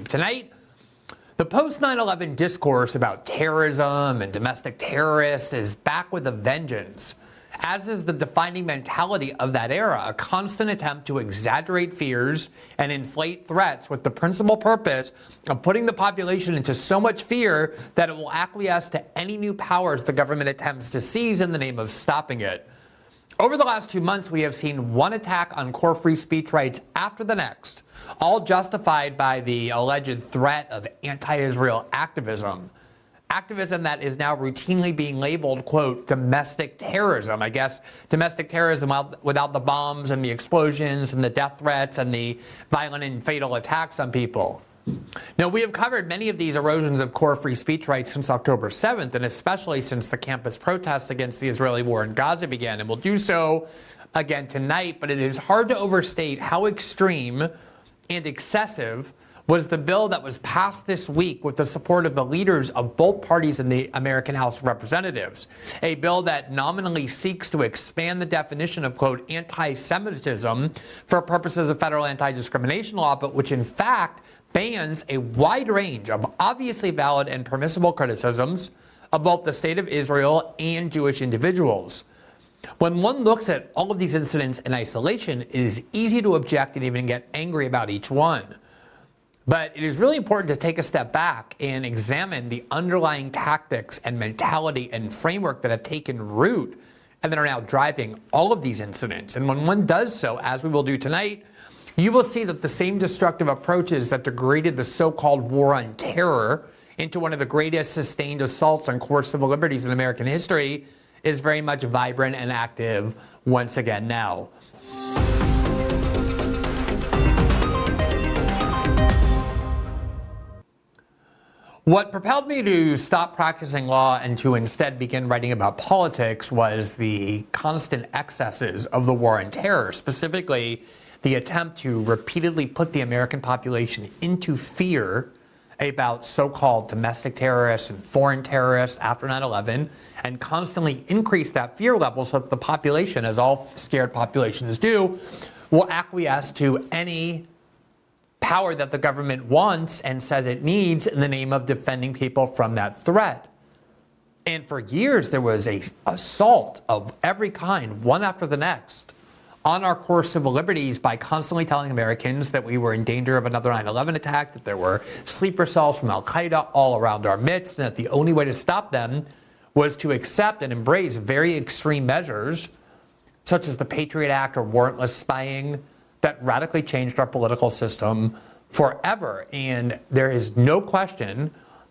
Tonight, the post-9/11 discourse about terrorism and domestic terrorists is back with a vengeance, as is the defining mentality of that era, a constant attempt to exaggerate fears and inflate threats with the principal purpose of putting the population into so much fear that it will acquiesce to any new powers the government attempts to seize in the name of stopping it. Over the last 2 months, we have seen one attack on core free speech rights after the next, all justified by the alleged threat of anti-Israel activism. Activism that is now routinely being labeled, quote, domestic terrorism. I guess domestic terrorism without the bombs and the explosions and the death threats and the violent and fatal attacks on people. Now, we have covered many of these erosions of core free speech rights since October 7th, and especially since the campus protests against the Israeli war in Gaza began, and we'll do so again tonight, but it is hard to overstate how extreme and excessive was the bill that was passed this week with the support of the leaders of both parties in the American House of Representatives. A bill that nominally seeks to expand the definition of, quote, anti-Semitism for purposes of federal anti-discrimination law, but which in fact bans a wide range of obviously valid and permissible criticisms of both the state of Israel and Jewish individuals. When one looks at all of these incidents in isolation, it is easy to object and even get angry about each one. But it is really important to take a step back and examine the underlying tactics and mentality and framework that have taken root and that are now driving all of these incidents. And when one does so, as we will do tonight, you will see that the same destructive approaches that degraded the so-called war on terror into one of the greatest sustained assaults on core civil liberties in American history is very much vibrant and active once again now. What propelled me to stop practicing law and to instead begin writing about politics was the constant excesses of the war on terror, specifically the attempt to repeatedly put the American population into fear about so-called domestic terrorists and foreign terrorists after 9/11, and constantly increase that fear level so that the population, as all scared populations do, will acquiesce to any power that the government wants and says it needs in the name of defending people from that threat. And for years, there was an assault of every kind, one after the next, on our core civil liberties by constantly telling Americans that we were in danger of another 9/11 attack, that there were sleeper cells from Al-Qaeda all around our midst, and that the only way to stop them was to accept and embrace very extreme measures, such as the Patriot Act or warrantless spying, that radically changed our political system forever. And there is no question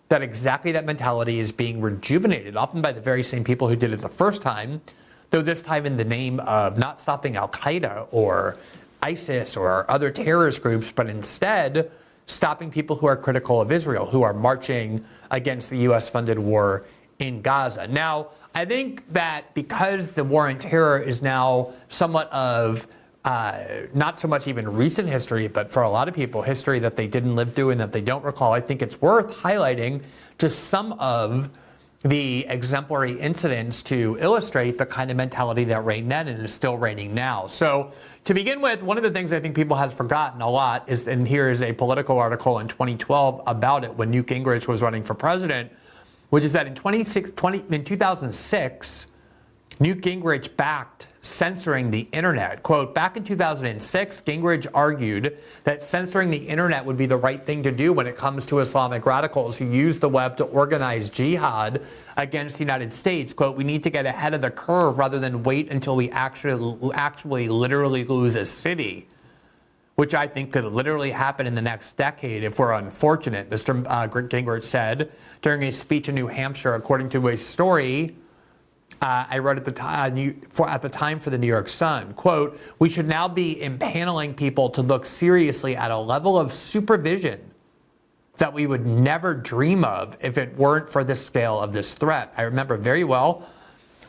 that exactly that mentality is being rejuvenated, often by the very same people who did it the first time, though this time in the name of not stopping Al-Qaeda or ISIS or other terrorist groups, but instead stopping people who are critical of Israel, who are marching against the U.S.-funded war in Gaza. Now, I think that because the war on terror is now somewhat of not so much even recent history, but for a lot of people, history that they didn't live through and that they don't recall, I think it's worth highlighting just some of the exemplary incidents to illustrate the kind of mentality that reigned then and is still reigning now. So to begin with, one of the things I think people have forgotten a lot is, and here is a Politico article in 2012 about it when Newt Gingrich was running for president, which is that in 2006, Newt Gingrich backed censoring the internet. Quote, back in 2006, Gingrich argued that censoring the internet would be the right thing to do when it comes to Islamic radicals who use the web to organize jihad against the United States. Quote, we need to get ahead of the curve rather than wait until we actually literally lose a city, which I think could literally happen in the next decade if we're unfortunate, Mr. Gingrich said during a speech in New Hampshire, according to a story I wrote at the time for the New York Sun. Quote, we should now be impaneling people to look seriously at a level of supervision that we would never dream of if it weren't for the scale of this threat. I remember very well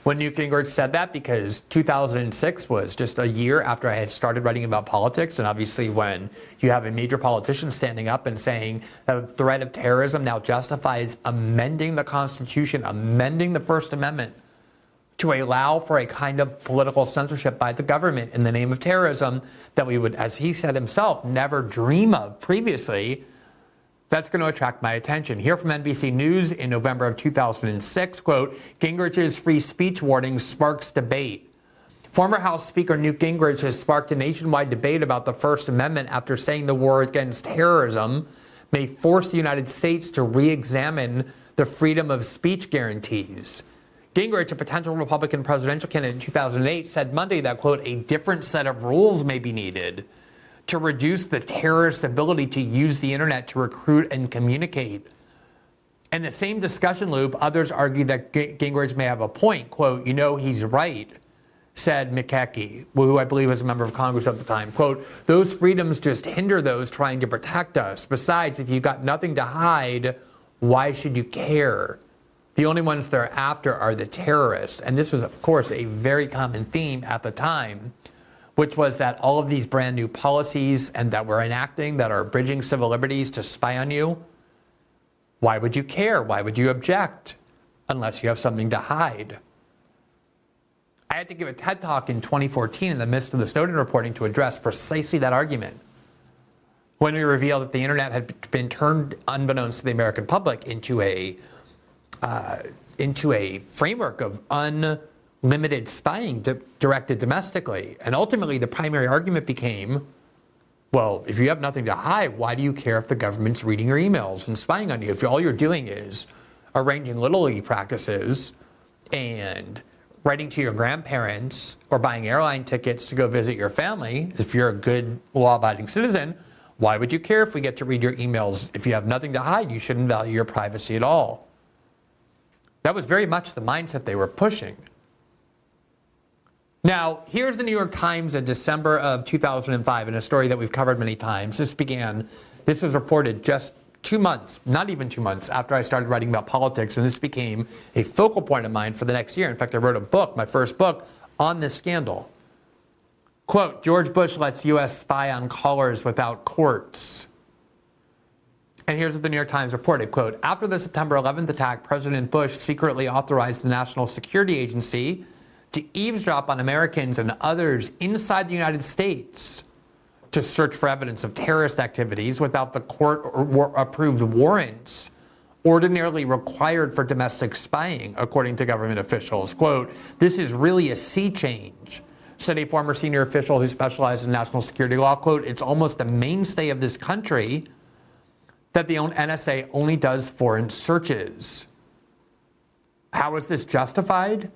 when Newt Gingrich said that, because 2006 was just a year after I had started writing about politics. And obviously when you have a major politician standing up and saying that the threat of terrorism now justifies amending the Constitution, amending the First Amendment, to allow for a kind of political censorship by the government in the name of terrorism that we would, as he said himself, never dream of previously, that's going to attract my attention. Here from NBC News in November of 2006, quote, Gingrich's free speech warning sparks debate. Former House Speaker Newt Gingrich has sparked a nationwide debate about the First Amendment after saying the war against terrorism may force the United States to re-examine the freedom of speech guarantees. Gingrich, a potential Republican presidential candidate in 2008, said Monday that, quote, a different set of rules may be needed to reduce the terrorists' ability to use the internet to recruit and communicate. In the same discussion loop, others argue that Gingrich may have a point. Quote, he's right, said McKechnie, who I believe was a member of Congress at the time. Quote, those freedoms just hinder those trying to protect us. Besides, if you've got nothing to hide, why should you care? The only ones they're after are the terrorists. And this was, of course, a very common theme at the time, which was that all of these brand new policies and that we're enacting that are bridging civil liberties to spy on you, why would you care? Why would you object? Unless you have something to hide. I had to give a TED Talk in 2014 in the midst of the Snowden reporting to address precisely that argument. When we revealed that the internet had been turned, unbeknownst to the American public, into a framework of unlimited spying directed domestically. And ultimately, the primary argument became, well, if you have nothing to hide, why do you care if the government's reading your emails and spying on you? If all you're doing is arranging Little League practices and writing to your grandparents or buying airline tickets to go visit your family, if you're a good law-abiding citizen, why would you care if we get to read your emails? If you have nothing to hide, you shouldn't value your privacy at all. That was very much the mindset they were pushing. Now, here's the New York Times in December of 2005 in a story that we've covered many times. This was reported just 2 months, not even 2 months, after I started writing about politics, and this became a focal point of mine for the next year. In fact, I wrote a book, my first book, on this scandal. Quote, George Bush lets U.S. spy on callers without courts. And here's what the New York Times reported, quote, after the September 11th attack, President Bush secretly authorized the National Security Agency to eavesdrop on Americans and others inside the United States to search for evidence of terrorist activities without the court-approved warrants ordinarily required for domestic spying, according to government officials. Quote, this is really a sea change, said a former senior official who specialized in national security law. Quote, it's almost a mainstay of this country that the NSA only does foreign searches. How is this justified?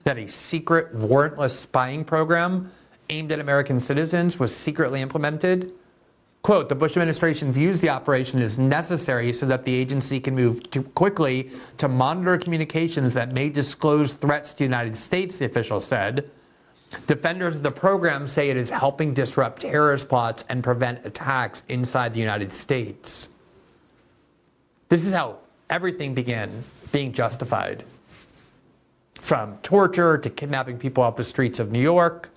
That a secret warrantless spying program aimed at American citizens was secretly implemented? Quote, the Bush administration views the operation as necessary so that the agency can move too quickly to monitor communications that may disclose threats to the United States, the official said. Defenders of the program say it is helping disrupt terrorist plots and prevent attacks inside the United States. This is how everything began being justified. From torture to kidnapping people off the streets of New York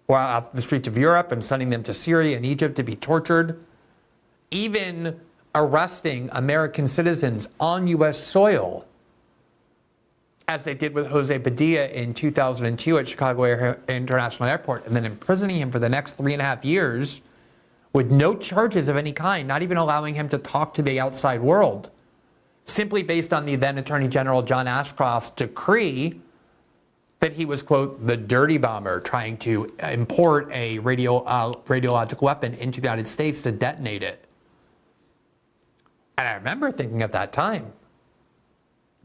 or off the streets of Europe and sending them to Syria and Egypt to be tortured. Even arresting American citizens on U.S. soil, as they did with Jose Padilla in 2002 at Chicago International Airport, and then imprisoning him for the next 3.5 years with no charges of any kind, not even allowing him to talk to the outside world, simply based on the then Attorney General John Ashcroft's decree that he was, quote, the dirty bomber trying to import a radiological weapon into the United States to detonate it. And I remember thinking at that time,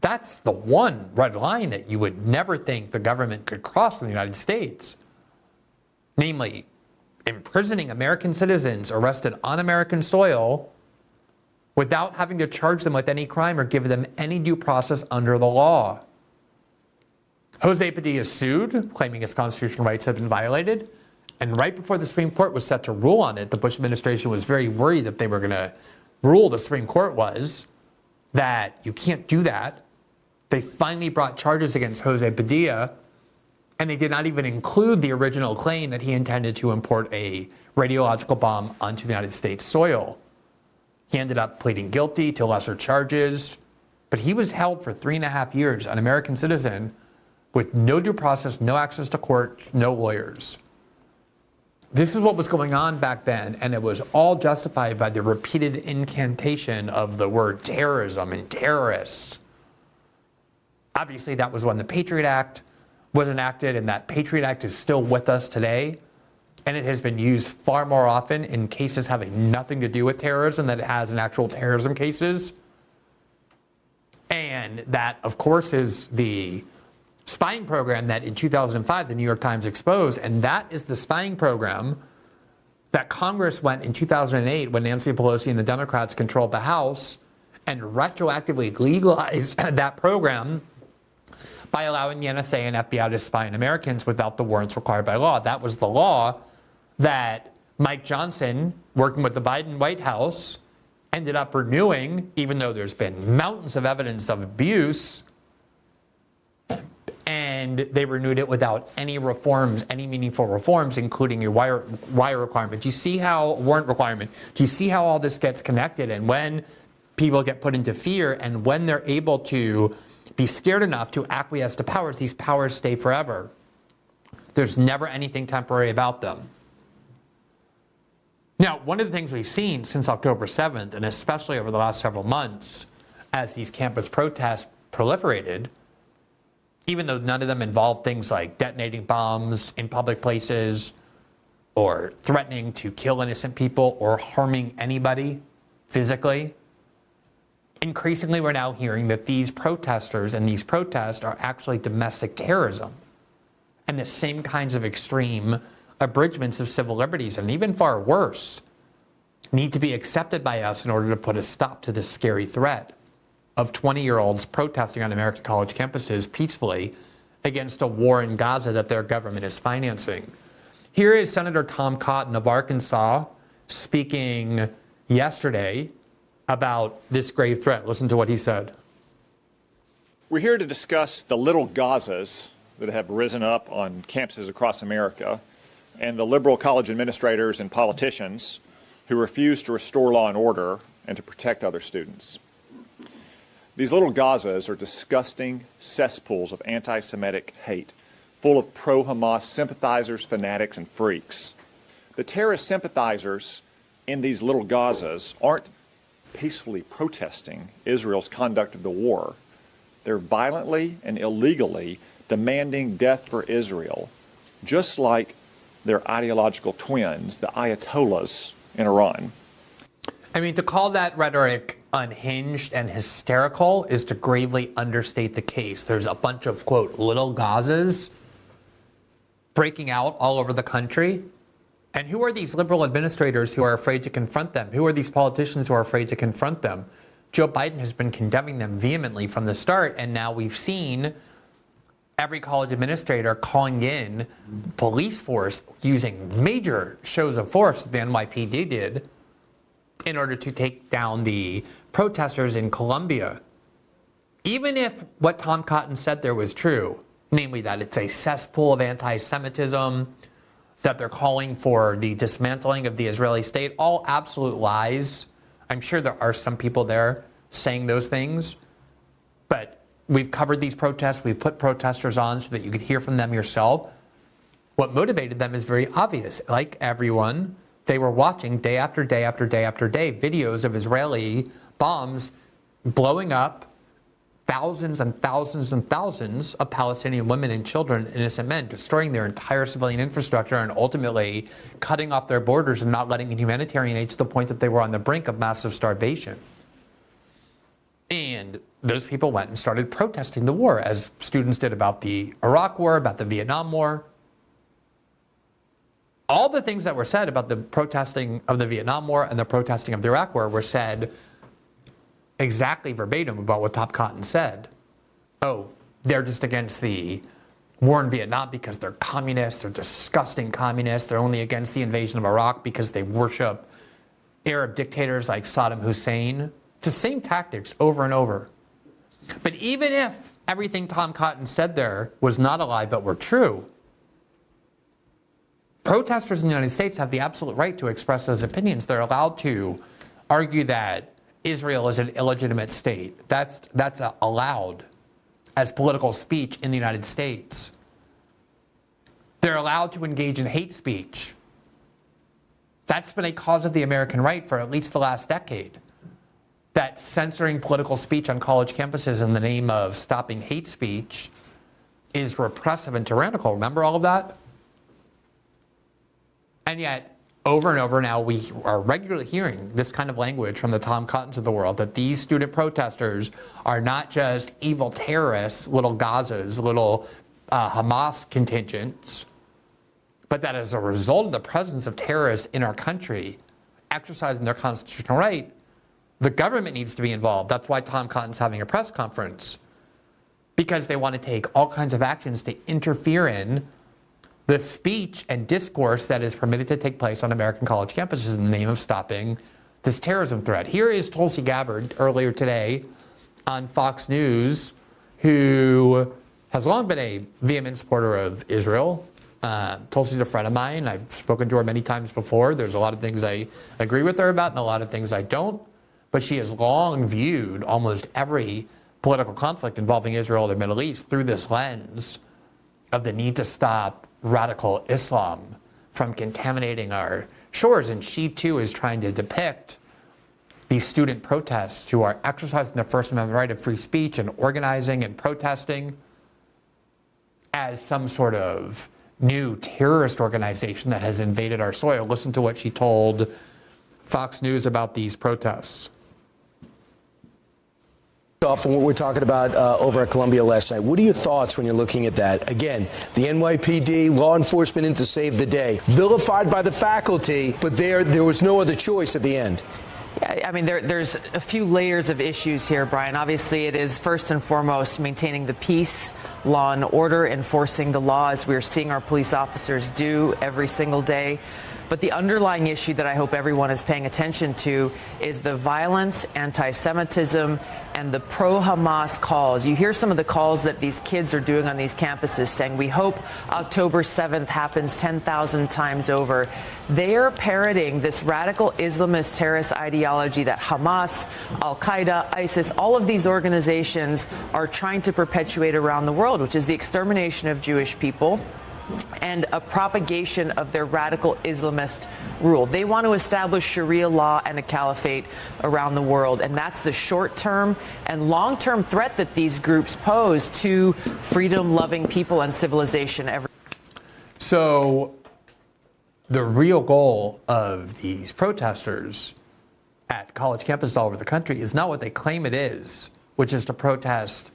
that's the one red line that you would never think the government could cross in the United States. Namely, imprisoning American citizens arrested on American soil without having to charge them with any crime or give them any due process under the law. Jose Padilla sued, claiming his constitutional rights had been violated. And right before the Supreme Court was set to rule on it, the Bush administration was very worried that they were going to rule, the Supreme Court was, that you can't do that. They finally brought charges against Jose Padilla, and they did not even include the original claim that he intended to import a radiological bomb onto the United States soil. He ended up pleading guilty to lesser charges, but he was held for 3.5 years, an American citizen, with no due process, no access to court, no lawyers. This is what was going on back then, and it was all justified by the repeated incantation of the word terrorism and terrorists. Obviously, that was when the Patriot Act was enacted, and that Patriot Act is still with us today. And it has been used far more often in cases having nothing to do with terrorism than it has in actual terrorism cases. And that, of course, is the spying program that in 2005 the New York Times exposed. And that is the spying program that Congress went in 2008 when Nancy Pelosi and the Democrats controlled the House and retroactively legalized that program by allowing the NSA and FBI to spy on Americans without the warrants required by law. That was the law that Mike Johnson, working with the Biden White House, ended up renewing, even though there's been mountains of evidence of abuse, and they renewed it without any reforms, any meaningful reforms, including a wire requirement. Do you see how, warrant requirement, do you see how all this gets connected? And when people get put into fear, and when they're able to be scared enough to acquiesce to powers, these powers stay forever. There's never anything temporary about them. Now, one of the things we've seen since October 7th, and especially over the last several months, as these campus protests proliferated, even though none of them involved things like detonating bombs in public places, or threatening to kill innocent people, or harming anybody physically, increasingly we're now hearing that these protesters and these protests are actually domestic terrorism, and the same kinds of extreme abridgments of civil liberties, and even far worse, need to be accepted by us in order to put a stop to this scary threat of 20-year-olds protesting on American college campuses peacefully against a war in Gaza that their government is financing. Here is Senator Tom Cotton of Arkansas speaking yesterday about this grave threat. Listen to what he said. We're here to discuss the little Gazas that have risen up on campuses across America, and the liberal college administrators and politicians who refuse to restore law and order and to protect other students. These little Gazas are disgusting cesspools of anti-Semitic hate, full of pro-Hamas sympathizers, fanatics, and freaks. The terrorist sympathizers in these little Gazas aren't peacefully protesting Israel's conduct of the war. They're violently and illegally demanding death for Israel, just like their ideological twins, the Ayatollahs in Iran. I mean, to call that rhetoric unhinged and hysterical is to gravely understate the case. There's a bunch of, quote, little Gazas breaking out all over the country. And who are these liberal administrators who are afraid to confront them? Who are these politicians who are afraid to confront them? Joe Biden has been condemning them vehemently from the start, and now we've seen every college administrator calling in police force using major shows of force the NYPD did in order to take down the protesters in Colombia. Even if what Tom Cotton said there was true, namely that it's a cesspool of anti-Semitism, that they're calling for the dismantling of the Israeli state, all absolute lies. I'm sure there are some people there saying those things, but we've covered these protests, we've put protesters on so that you could hear from them yourself. What motivated them is very obvious. Like everyone, they were watching day after day after day after day videos of Israeli bombs blowing up thousands and thousands and thousands of Palestinian women and children, innocent men, destroying their entire civilian infrastructure and ultimately cutting off their borders and not letting in humanitarian aid to the point that they were on the brink of massive starvation. And those people went and started protesting the war, as students did about the Iraq War, about the Vietnam War. All the things that were said about the protesting of the Vietnam War and the protesting of the Iraq War were said exactly verbatim about what Tom Cotton said. Oh, they're just against the war in Vietnam because they're communists, they're disgusting communists, they're only against the invasion of Iraq because they worship Arab dictators like Saddam Hussein. It's the same tactics over and over. But even if everything Tom Cotton said there was not a lie but were true, protesters in the United States have the absolute right to express those opinions. They're allowed to argue that Israel is an illegitimate state. That's allowed as political speech in the United States. They're allowed to engage in hate speech That's been a cause of the American right for at least the last decade. That censoring political speech on college campuses in the name of stopping hate speech is repressive and tyrannical. Remember all of that? And yet, over and over now, we are regularly hearing this kind of language from the Tom Cottons of the world, that these student protesters are not just evil terrorists, little Gazas, little Hamas contingents, but that as a result of the presence of terrorists in our country exercising their constitutional right, the government needs to be involved. That's why Tom Cotton's having a press conference, because they want to take all kinds of actions to interfere in the speech and discourse that is permitted to take place on American college campuses in the name of stopping this terrorism threat. Here is Tulsi Gabbard earlier today on Fox News, who has long been a vehement supporter of Israel. Tulsi's a friend of mine. I've spoken to her many times before. There's a lot of things I agree with her about and a lot of things I don't. But she has long viewed almost every political conflict involving Israel or the Middle East through this lens of the need to stop radical Islam from contaminating our shores. And she, too, is trying to depict these student protests who are exercising their First Amendment right of free speech and organizing and protesting as some sort of new terrorist organization that has invaded our soil. Listen to what she told Fox News about these protests. Off from what we're talking about over at Columbia last night. What are your thoughts when you're looking at that? Again, the NYPD, law enforcement in to save the day, vilified by the faculty, but there was no other choice at the end. Yeah, I mean, there's a few layers of issues here, Brian. Obviously, it is first and foremost maintaining the peace, law and order, enforcing the law as we're seeing our police officers do every single day. But the underlying issue that I hope everyone is paying attention to is the violence, anti-Semitism, and the pro-Hamas calls. You hear some of the calls that these kids are doing on these campuses saying, we hope October 7th happens 10,000 times over. They are parroting this radical Islamist terrorist ideology that Hamas, Al-Qaeda, ISIS, all of these organizations are trying to perpetuate around the world, which is the extermination of Jewish people and a propagation of their radical Islamist rule. They want to establish Sharia law and a caliphate around the world. And that's the short-term and long-term threat that these groups pose to freedom-loving people and civilization. So the real goal of these protesters at college campuses all over the country is not what they claim it is, which is to protest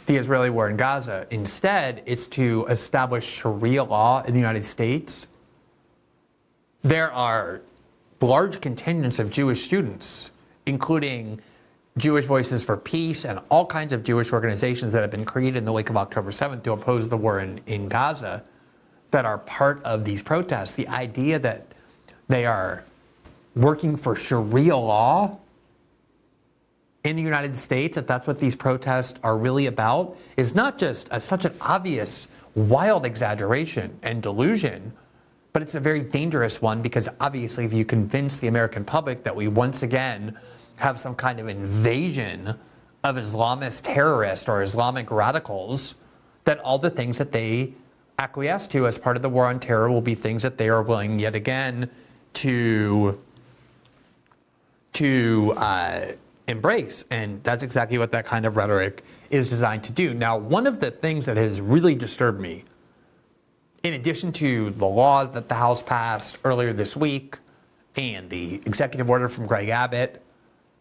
the Israeli war in Gaza. Instead, it's to establish Sharia law in the United States. There are large contingents of Jewish students, including Jewish Voices for Peace and all kinds of Jewish organizations that have been created in the wake of October 7th to oppose the war in Gaza, that are part of these protests. The idea that they are working for Sharia law in the United States, that that's what these protests are really about, is not just such an obvious, wild exaggeration and delusion, but it's a very dangerous one, because obviously if you convince the American public that we once again have some kind of invasion of Islamist terrorists or Islamic radicals, that all the things that they acquiesce to as part of the war on terror will be things that they are willing yet again to embrace. And that's exactly what that kind of rhetoric is designed to do. Now, one of the things that has really disturbed me, in addition to the laws that the House passed earlier this week and the executive order from Greg Abbott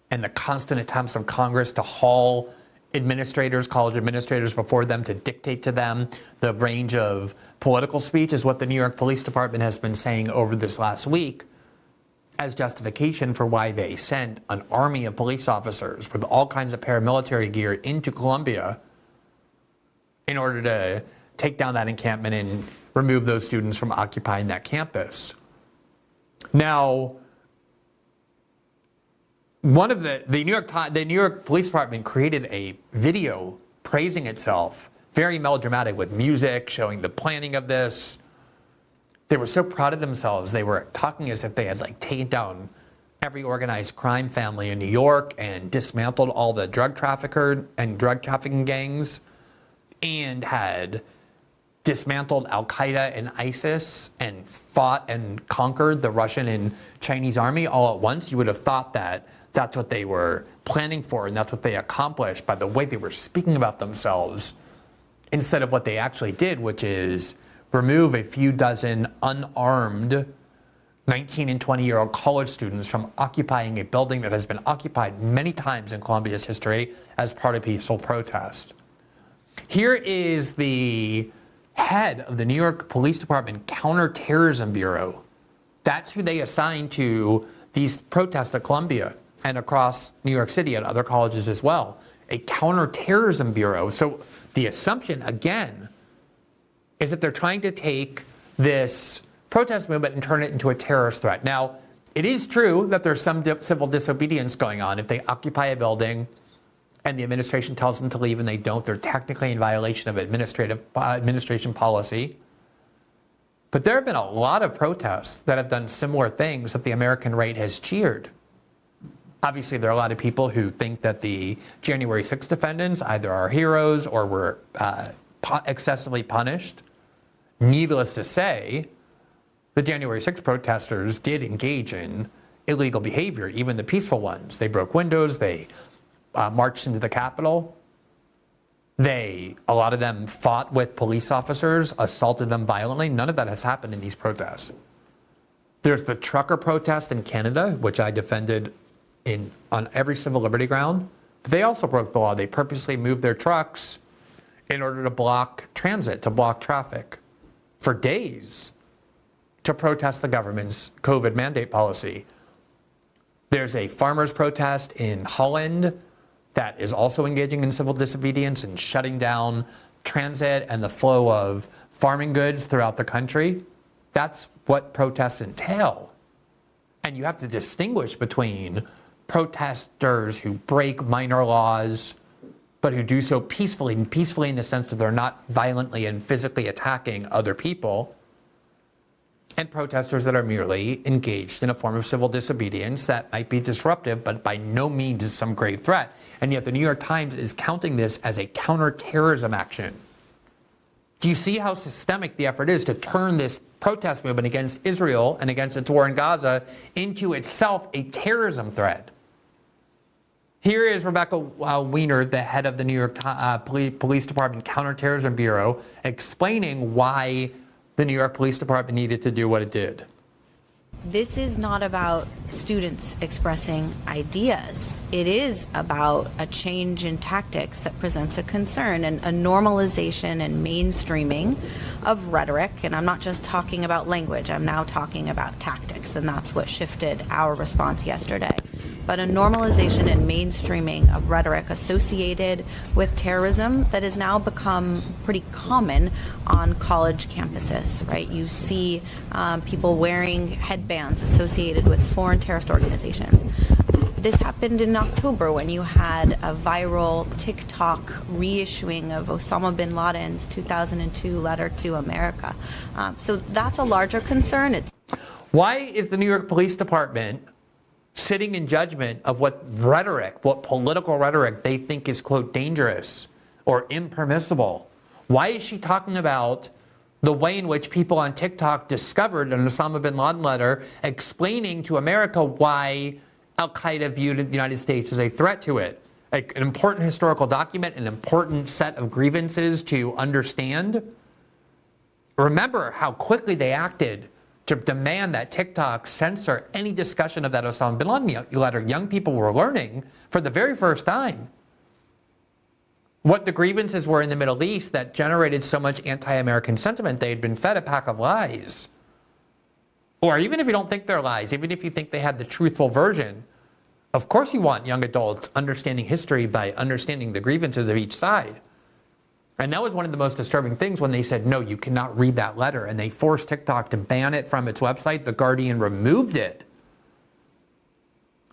and the constant attempts of Congress to haul administrators, college administrators before them to dictate to them the range of political speech, is what the New York Police Department has been saying over this last week as justification for why they sent an army of police officers with all kinds of paramilitary gear into Columbia in order to take down that encampment and remove those students from occupying that campus. Now, one of the New York Police Department created a video praising itself, very melodramatic, with music showing the planning of this. They were so proud of themselves. They were talking as if they had taken down every organized crime family in New York and dismantled all the drug trafficking gangs, and had dismantled Al-Qaeda and ISIS and fought and conquered the Russian and Chinese army all at once, you would have thought that that's what they were planning for and that's what they accomplished by the way they were speaking about themselves, instead of what they actually did, which is remove a few dozen unarmed 19 and 20-year-old college students from occupying a building that has been occupied many times in Colombia's history as part of peaceful protest. Here is the head of the New York Police Department Counterterrorism Bureau. That's who they assigned to these protests at Columbia and across New York City and other colleges as well. A counterterrorism bureau. So the assumption, again, is that they're trying to take this protest movement and turn it into a terrorist threat. Now, it is true that there's some civil disobedience going on. If they occupy a building and the administration tells them to leave and they don't, they're technically in violation of administration policy. But there have been a lot of protests that have done similar things that the American right has cheered. Obviously, there are a lot of people who think that the January 6th defendants either are heroes or were excessively punished. Needless to say, the January 6th protesters did engage in illegal behavior, even the peaceful ones. They broke windows, they marched into the Capitol. A lot of them fought with police officers, assaulted them violently. None of that has happened in these protests. There's the trucker protest in Canada, which I defended on every civil liberty ground. But they also broke the law. They purposely moved their trucks in order to block transit, to block traffic for days to protest the government's COVID mandate policy. There's a farmers' protest in Holland that is also engaging in civil disobedience and shutting down transit and the flow of farming goods throughout the country. That's what protests entail. And you have to distinguish between protesters who break minor laws, but who do so peacefully in the sense that they're not violently and physically attacking other people, and protesters that are merely engaged in a form of civil disobedience that might be disruptive, but by no means is some grave threat. And yet the New York Times is counting this as a counterterrorism action. Do you see how systemic the effort is to turn this protest movement against Israel and against its war in Gaza into itself a terrorism threat? Here is Rebecca Weiner, the head of the New York Police Department Counterterrorism Bureau, explaining why the New York Police Department needed to do what it did. This is not about students expressing ideas. It is about a change in tactics that presents a concern and a normalization and mainstreaming of rhetoric. And I'm not just talking about language, I'm now talking about tactics, and that's what shifted our response yesterday. But a normalization and mainstreaming of rhetoric associated with terrorism that has now become pretty common on college campuses, right? You see people wearing headbands associated with foreign terrorist organizations. This happened in October when you had a viral TikTok reissuing of Osama bin Laden's 2002 letter to America. So that's a larger concern. Why is the New York Police Department sitting in judgment of what rhetoric, what political rhetoric they think is, quote, dangerous or impermissible? Why is she talking about the way in which people on TikTok discovered an Osama bin Laden letter explaining to America why Al-Qaeda viewed the United States as a threat to it? An important historical document, an important set of grievances to understand. Remember how quickly they acted to demand that TikTok censor any discussion of that Osama bin Laden letter. Young people were learning for the very first time what the grievances were in the Middle East that generated so much anti-American sentiment. They had been fed a pack of lies. Or even if you don't think they're lies, even if you think they had the truthful version, of course you want young adults understanding history by understanding the grievances of each side. And that was one of the most disturbing things when they said, no, you cannot read that letter. And they forced TikTok to ban it from its website. The Guardian removed it.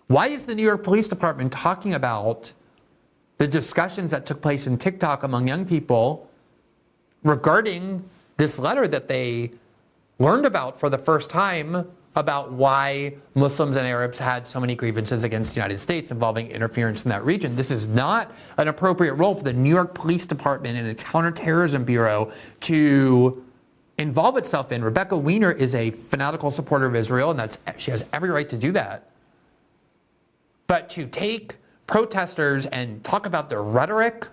Why is the New York Police Department talking about the discussions that took place in TikTok among young people regarding this letter that they learned about for the first time about why Muslims and Arabs had so many grievances against the United States involving interference in that region. This is not an appropriate role for the New York Police Department and its Counterterrorism Bureau to involve itself in. Rebecca Weiner is a fanatical supporter of Israel, and she has every right to do that. But to take protesters and talk about their rhetoric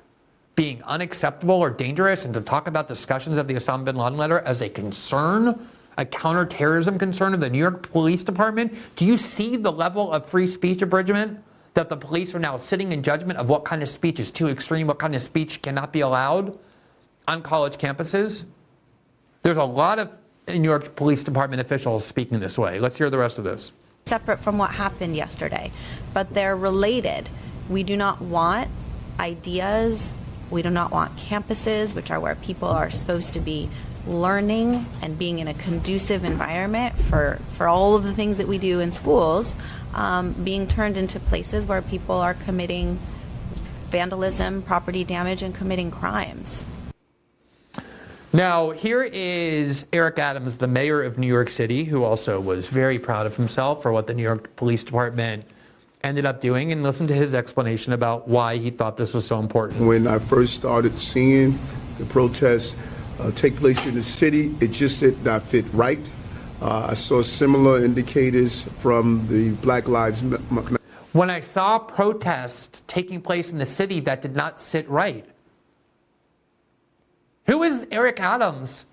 being unacceptable or dangerous, and to talk about discussions of the Osama bin Laden letter as a concern, a counterterrorism concern of the New York Police Department, do you see the level of free speech abridgment that the police are now sitting in judgment of what kind of speech is too extreme, what kind of speech cannot be allowed on college campuses? There's a lot of New York Police Department officials speaking this way. Let's hear the rest of this. Separate from what happened yesterday, but they're related. We do not want ideas, we do not want campuses, which are where people are supposed to be learning and being in a conducive environment for all of the things that we do in schools, being turned into places where people are committing vandalism, property damage, and committing crimes. Now, here is Eric Adams, the mayor of New York City, who also was very proud of himself for what the New York Police Department ended up doing, and listen to his explanation about why he thought this was so important. When I first started seeing the protests take place in the city, it just did not fit right. I saw similar indicators from the Black Lives Matter. When I saw protests taking place in the city that did not sit right, who is Eric Adams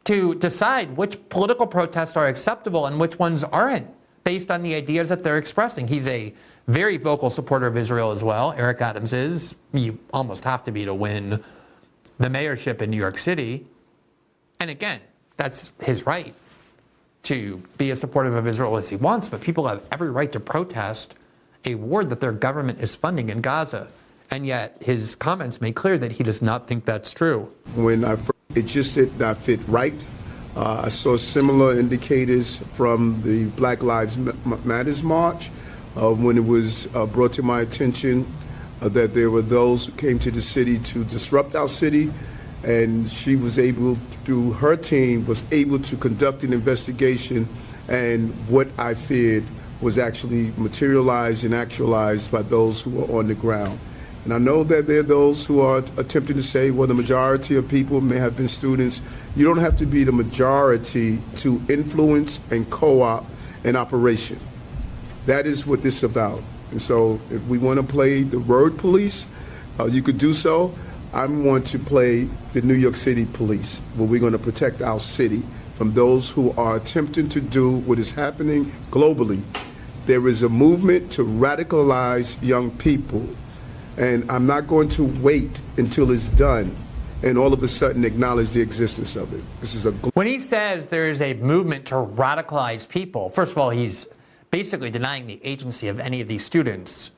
to decide which political protests are acceptable and which ones aren't, based on the ideas that they're expressing? He's a very vocal supporter of Israel as well. Eric Adams is. You almost have to be to win the mayorship in New York City. And again, that's his right to be as supportive of Israel as he wants, but people have every right to protest a war that their government is funding in Gaza. And yet his comments make clear that he does not think that's true. It just did not fit right. I saw similar indicators from the Black Lives Matters march when it was brought to my attention that there were those who came to the city to disrupt our city, and she was able, through her team, was able to conduct an investigation, and what I feared was actually materialized and actualized by those who were on the ground. And I know that there are those who are attempting to say, well, the majority of people may have been students. You don't have to be the majority to influence and co-op an operation. That is what this is about. And so if we want to play the word police, you could do so. I want to play the New York City police, where we're going to protect our city from those who are attempting to do what is happening globally. There is a movement to radicalize young people. And I'm not going to wait until it's done and all of a sudden acknowledge the existence of it. This is when he says there is a movement to radicalize people, first of all, he's basically denying the agency of any of these students,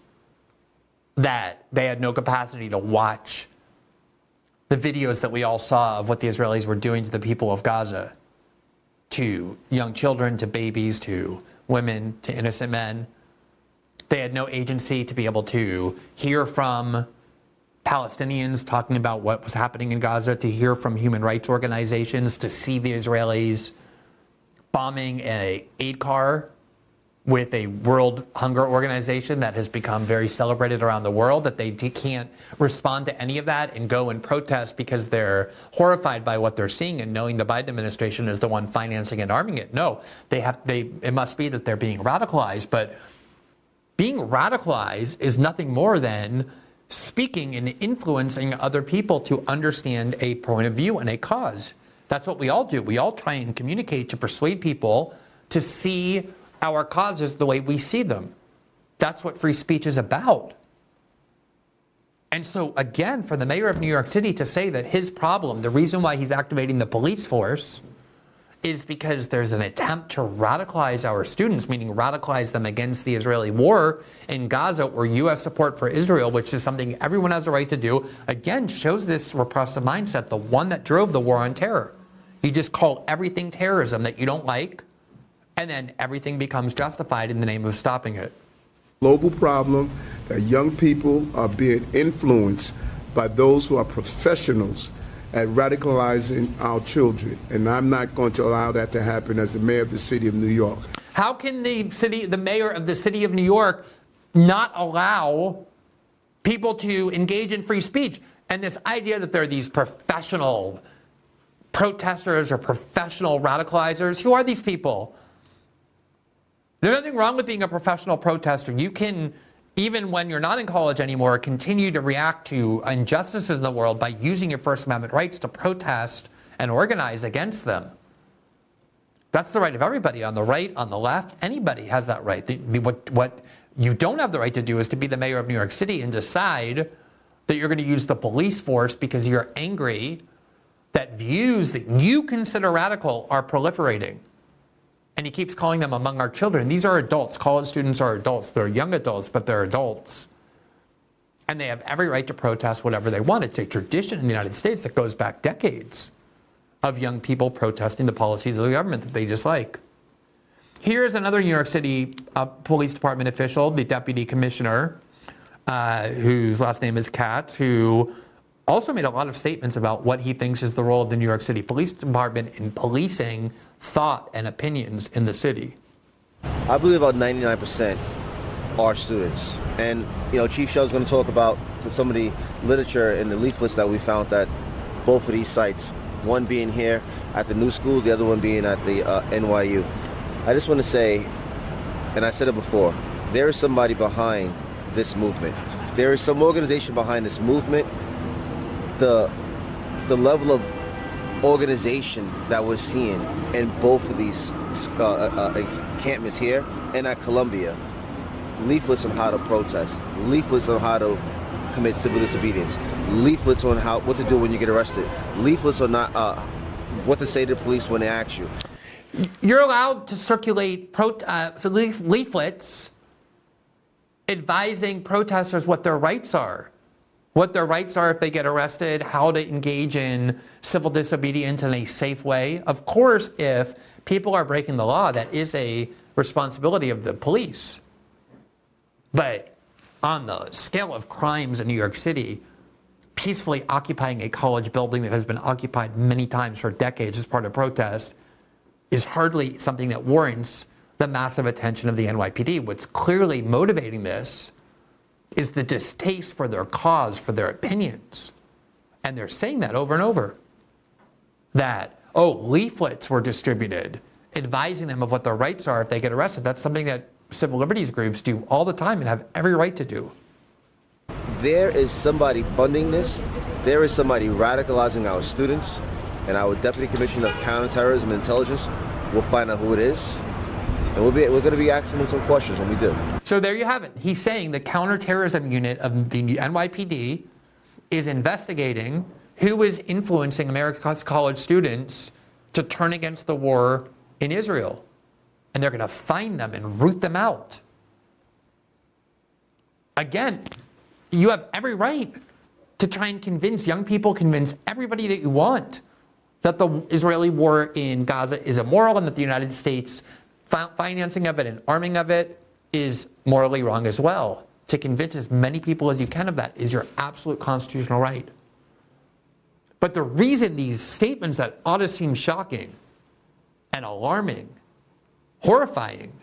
that they had no capacity to watch the videos that we all saw of what the Israelis were doing to the people of Gaza, to young children, to babies, to women, to innocent men. They had no agency to be able to hear from Palestinians talking about what was happening in Gaza, to hear from human rights organizations, to see the Israelis bombing an aid car with a World Hunger Organization that has become very celebrated around the world, that they can't respond to any of that and go and protest because they're horrified by what they're seeing and knowing the Biden administration is the one financing and arming it. No, it must be that they're being radicalized, but being radicalized is nothing more than speaking and influencing other people to understand a point of view and a cause. That's what we all do. We all try and communicate to persuade people to see our causes the way we see them. That's what free speech is about. And so, again, for the mayor of New York City to say that his problem, the reason why he's activating the police force, is because there's an attempt to radicalize our students, meaning radicalize them against the Israeli war in Gaza, or U.S. support for Israel, which is something everyone has a right to do, again, shows this repressive mindset, the one that drove the war on terror. You just call everything terrorism that you don't like, and then everything becomes justified in the name of stopping it. Global problem that young people are being influenced by those who are professionals at radicalizing our children. And I'm not going to allow that to happen as the mayor of the city of New York. How can the mayor of the city of New York not allow people to engage in free speech? And this idea that there are these professional protesters or professional radicalizers, who are these people? There's nothing wrong with being a professional protester. You can, even when you're not in college anymore, continue to react to injustices in the world by using your First Amendment rights to protest and organize against them. That's the right of everybody, on the right, on the left. Anybody has that right. What you don't have the right to do is to be the mayor of New York City and decide that you're going to use the police force because you're angry that views that you consider radical are proliferating. And he keeps calling them among our children. These are adults. College students are adults. They're young adults, but they're adults. And they have every right to protest whatever they want. It's a tradition in the United States that goes back decades of young people protesting the policies of the government that they dislike. Here's another New York City Police Department official, the deputy commissioner, whose last name is Katz, who also made a lot of statements about what he thinks is the role of the New York City Police Department in policing thought and opinions in the city. I believe about 99% are students. And, Chief Shell's going to talk about some of the literature and the leaflets that we found at both of these sites, one being here at the new school, the other one being at the NYU. I just want to say, and I said it before, there is somebody behind this movement. There is some organization behind this movement. The level of organization that we're seeing in both of these encampments here and at Columbia, leaflets on how to protest, leaflets on how to commit civil disobedience, leaflets on what to do when you get arrested, leaflets on what to say to the police when they ask you. You're allowed to circulate leaflets advising protesters what their rights are. What their rights are if they get arrested, how to engage in civil disobedience in a safe way. Of course, if people are breaking the law, that is a responsibility of the police. But on the scale of crimes in New York City, peacefully occupying a college building that has been occupied many times for decades as part of protest is hardly something that warrants the massive attention of the NYPD. What's clearly motivating this is the distaste for their cause, for their opinions. And they're saying that over and over. That, leaflets were distributed advising them of what their rights are if they get arrested. That's something that civil liberties groups do all the time and have every right to do. There is somebody funding this. There is somebody radicalizing our students. And our Deputy Commissioner of Counterterrorism and Intelligence will find out who it is. And we're going to be asking them some questions when we do. So there you have it. He's saying the counterterrorism unit of the NYPD is investigating who is influencing America's college students to turn against the war in Israel. And they're going to find them and root them out. Again, you have every right to try and convince young people, convince everybody that you want that the Israeli war in Gaza is immoral and that the United States financing of it and arming of it is morally wrong as well. To convince as many people as you can of that is your absolute constitutional right. But the reason these statements that ought to seem shocking and alarming, horrifying,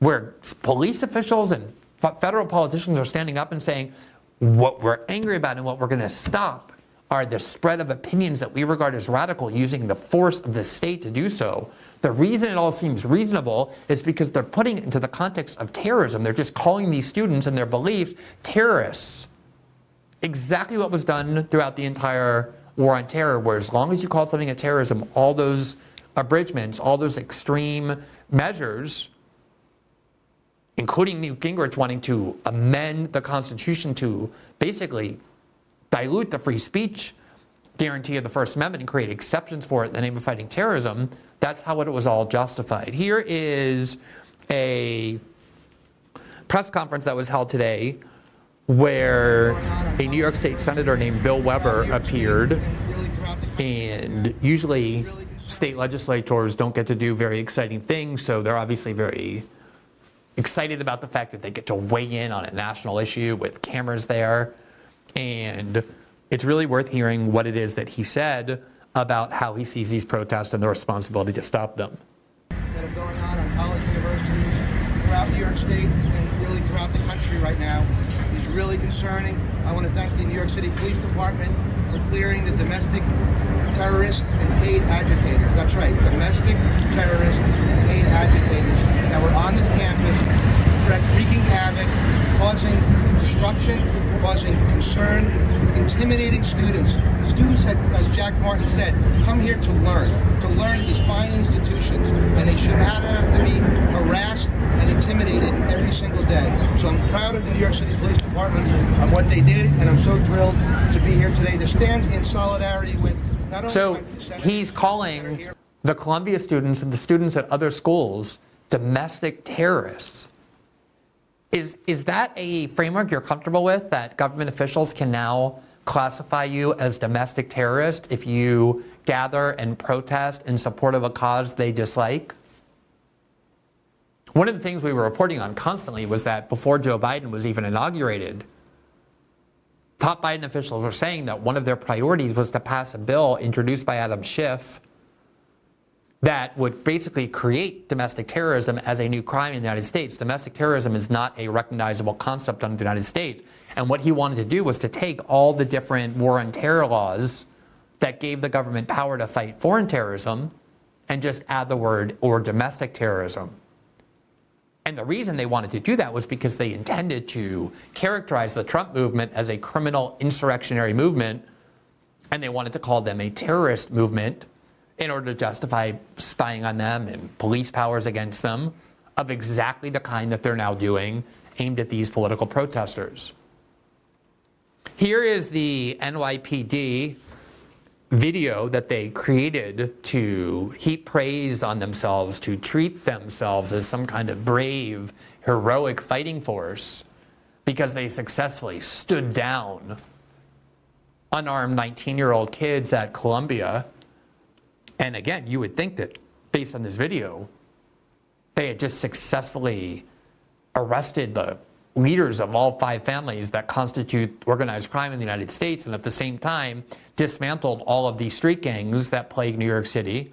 where police officials and federal politicians are standing up and saying, what we're angry about and what we're going to stop are the spread of opinions that we regard as radical using the force of the state to do so. The reason it all seems reasonable is because they're putting it into the context of terrorism. They're just calling these students and their beliefs terrorists. Exactly what was done throughout the entire war on terror, where as long as you call something a terrorism, all those abridgments, all those extreme measures, including Newt Gingrich wanting to amend the Constitution to basically dilute the free speech guarantee of the First Amendment and create exceptions for it in the name of fighting terrorism, that's how it was all justified. Here is a press conference that was held today where a New York State Senator named Bill Weber appeared. And usually state legislators don't get to do very exciting things, so they're obviously very excited about the fact that they get to weigh in on a national issue with cameras there. And it's really worth hearing what it is that he said about how he sees these protests and the responsibility to stop them. That are going on college New York State and really throughout the country right now is really concerning. I want to thank the New York City Police Department for clearing the domestic terrorists and paid agitators. That's right, domestic terrorists and paid agitators that were on this campus, wreaking havoc, causing destruction, causing concern, intimidating students. Students, as Jack Martin said, come here to learn at these fine institutions, and they should not have to be harassed and intimidated every single day. So I'm proud of the New York City Police Department on what they did, and I'm so thrilled to be here today to stand in solidarity with not only... So he's calling the Columbia students and the students at other schools domestic terrorists. Is that a framework you're comfortable with, that government officials can now classify you as domestic terrorist if you gather and protest in support of a cause they dislike? One of the things we were reporting on constantly was that before Joe Biden was even inaugurated, top Biden officials were saying that one of their priorities was to pass a bill introduced by Adam Schiff that would basically create domestic terrorism as a new crime in the United States. Domestic terrorism is not a recognizable concept under the United States. And what he wanted to do was to take all the different war on terror laws that gave the government power to fight foreign terrorism and just add the word or domestic terrorism. And the reason they wanted to do that was because they intended to characterize the Trump movement as a criminal insurrectionary movement, and they wanted to call them a terrorist movement in order to justify spying on them and police powers against them of exactly the kind that they're now doing aimed at these political protesters. Here is the NYPD video that they created to heap praise on themselves, to treat themselves as some kind of brave, heroic fighting force because they successfully stood down unarmed 19-year-old kids at Columbia. And again, you would think that based on this video, they had just successfully arrested the leaders of all 5 families that constitute organized crime in the United States, and at the same time dismantled all of these street gangs that plague New York City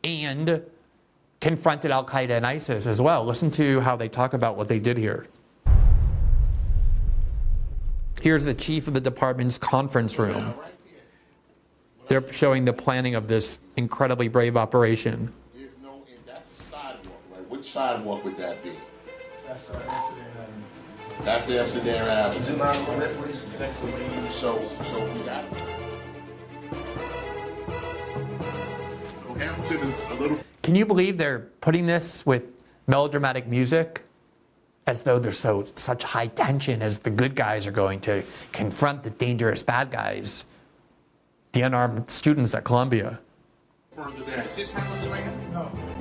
and confronted Al-Qaeda and ISIS as well. Listen to how they talk about what they did here. Here's the chief of the department's conference room. They're showing the planning of this incredibly brave operation. That's the sidewalk, right? Which sidewalk would that be? That's Amsterdam. That's the Amsterdam Avenue. So we got Hampton is a little. Can you believe they're putting this with melodramatic music as though there's such high tension as the good guys are going to confront the dangerous bad guys, the unarmed students at Columbia? Further down. Is this handling right now? No.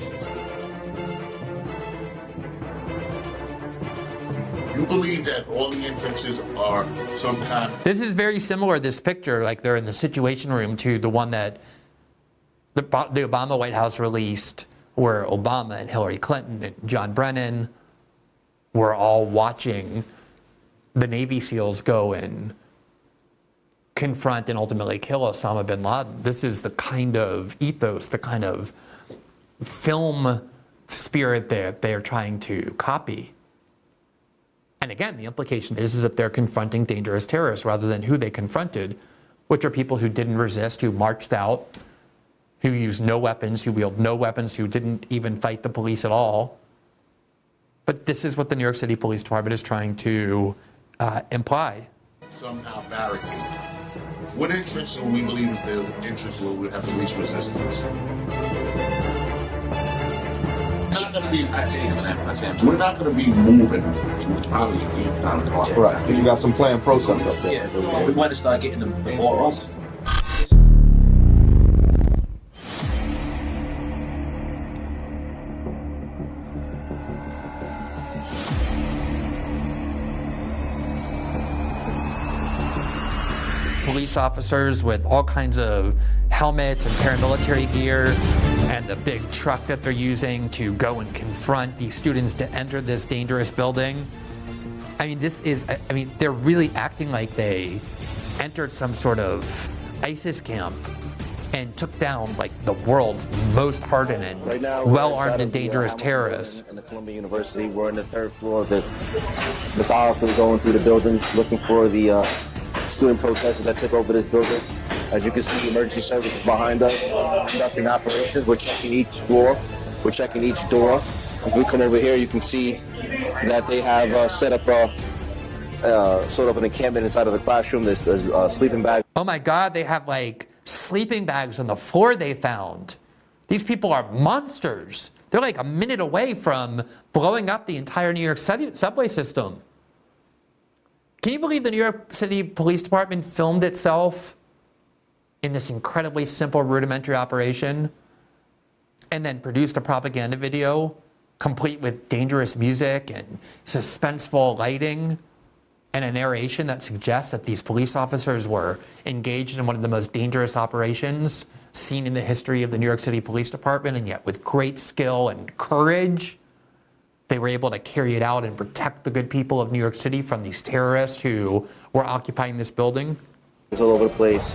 You believe that all the entrances are some kind of... This is very similar, this picture, like they're in the Situation Room, to the one that the Obama White House released, where Obama and Hillary Clinton and John Brennan were all watching the Navy SEALs go and confront and ultimately kill Osama bin Laden. This is the kind of ethos, the kind of film spirit that they are trying to copy. And again, the implication is that they're confronting dangerous terrorists rather than who they confronted, which are people who didn't resist, who marched out, who used no weapons, who wielded no weapons, who didn't even fight the police at all. But this is what the New York City Police Department is trying to imply. Somehow barricade. What entrance do we believe is the entrance where we have the least resistance? We're not going to be moving. Probably down the clock. Right. You got some planned process up there. Yeah. We want to start getting them more off. Police officers with all kinds of helmets and paramilitary gear, and the big truck that they're using to go and confront these students to enter this dangerous building. I mean, they're really acting like they entered some sort of ISIS camp and took down like the world's most hardened and Right now, well-armed and dangerous Hamilton terrorists. building in the Columbia University. We're on the third floor of the methodically going through the building, looking for the student protesters that took over this building. As you can see, the emergency services behind us, conducting operations. We're checking each floor. We're checking each door. As we come over here, you can see that they have set up sort of an encampment inside of the classroom. There's sleeping bags. Oh my God, they have like sleeping bags on the floor they found. These people are monsters. They're like a minute away from blowing up the entire New York City subway system. Can you believe the New York City Police Department filmed itself in this incredibly simple, rudimentary operation and then produced a propaganda video complete with dangerous music and suspenseful lighting and a narration that suggests that these police officers were engaged in one of the most dangerous operations seen in the history of the New York City Police Department, and yet with great skill and courage, they were able to carry it out and protect the good people of New York City from these terrorists who were occupying this building? It's all over the place.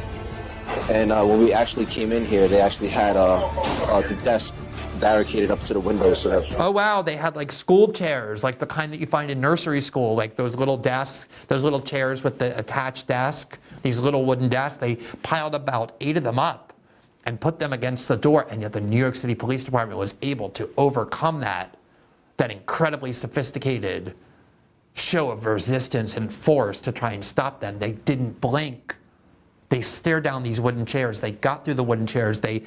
And when we actually came in here, they actually had the desk barricaded up to the window. So that oh wow, they had like school chairs, like the kind that you find in nursery school, like those little desks, those little chairs with the attached desk, these little wooden desks. They piled about 8 of them up and put them against the door, and yet the New York City Police Department was able to overcome that incredibly sophisticated show of resistance and force to try and stop them. They didn't blink. They stared down these wooden chairs. They got through the wooden chairs. They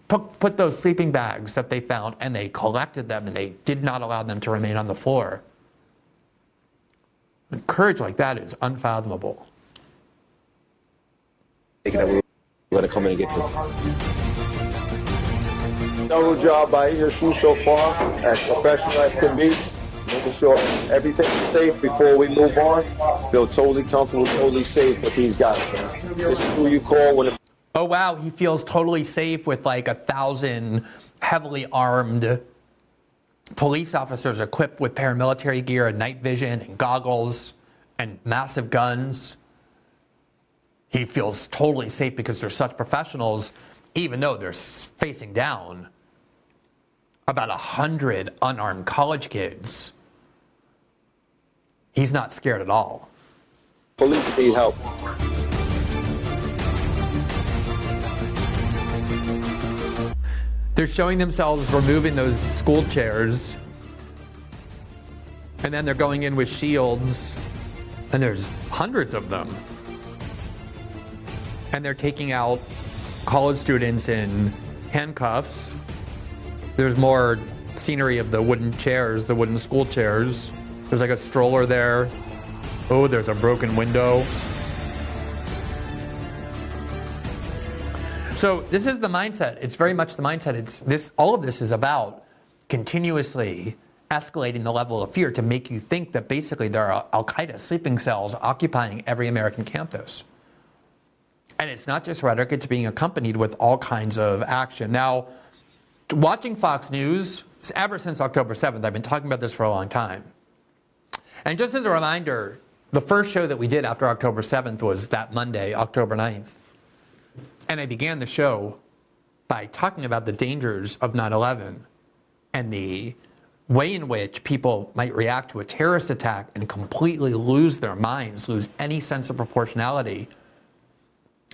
put those sleeping bags that they found and they collected them, and they did not allow them to remain on the floor. And courage like that is unfathomable. we're going to come in and get them. Thorough job by ESU so far, as professional as can be, making sure everything is safe before we move on. Feel totally comfortable, totally safe with these guys. This is who you call when it... Oh wow, he feels totally safe with like 1,000 heavily armed police officers equipped with paramilitary gear and night vision and goggles and massive guns. He feels totally safe because they're such professionals, even though they're facing down about 100 unarmed college kids. He's not scared at all. Police need help. They're showing themselves removing those school chairs, and then they're going in with shields, and there's hundreds of them. And they're taking out college students in handcuffs. There's more scenery of the wooden chairs, the wooden school chairs. There's like a stroller there. Oh, there's a broken window. So this is the mindset. It's very much the mindset. All of this is about continuously escalating the level of fear to make you think that basically there are Al-Qaeda sleeping cells occupying every American campus. And it's not just rhetoric, it's being accompanied with all kinds of action. Now, watching Fox News, ever since October 7th, I've been talking about this for a long time. And just as a reminder, the first show that we did after October 7th was that Monday, October 9th. And I began the show by talking about the dangers of 9/11 and the way in which people might react to a terrorist attack and completely lose their minds, lose any sense of proportionality.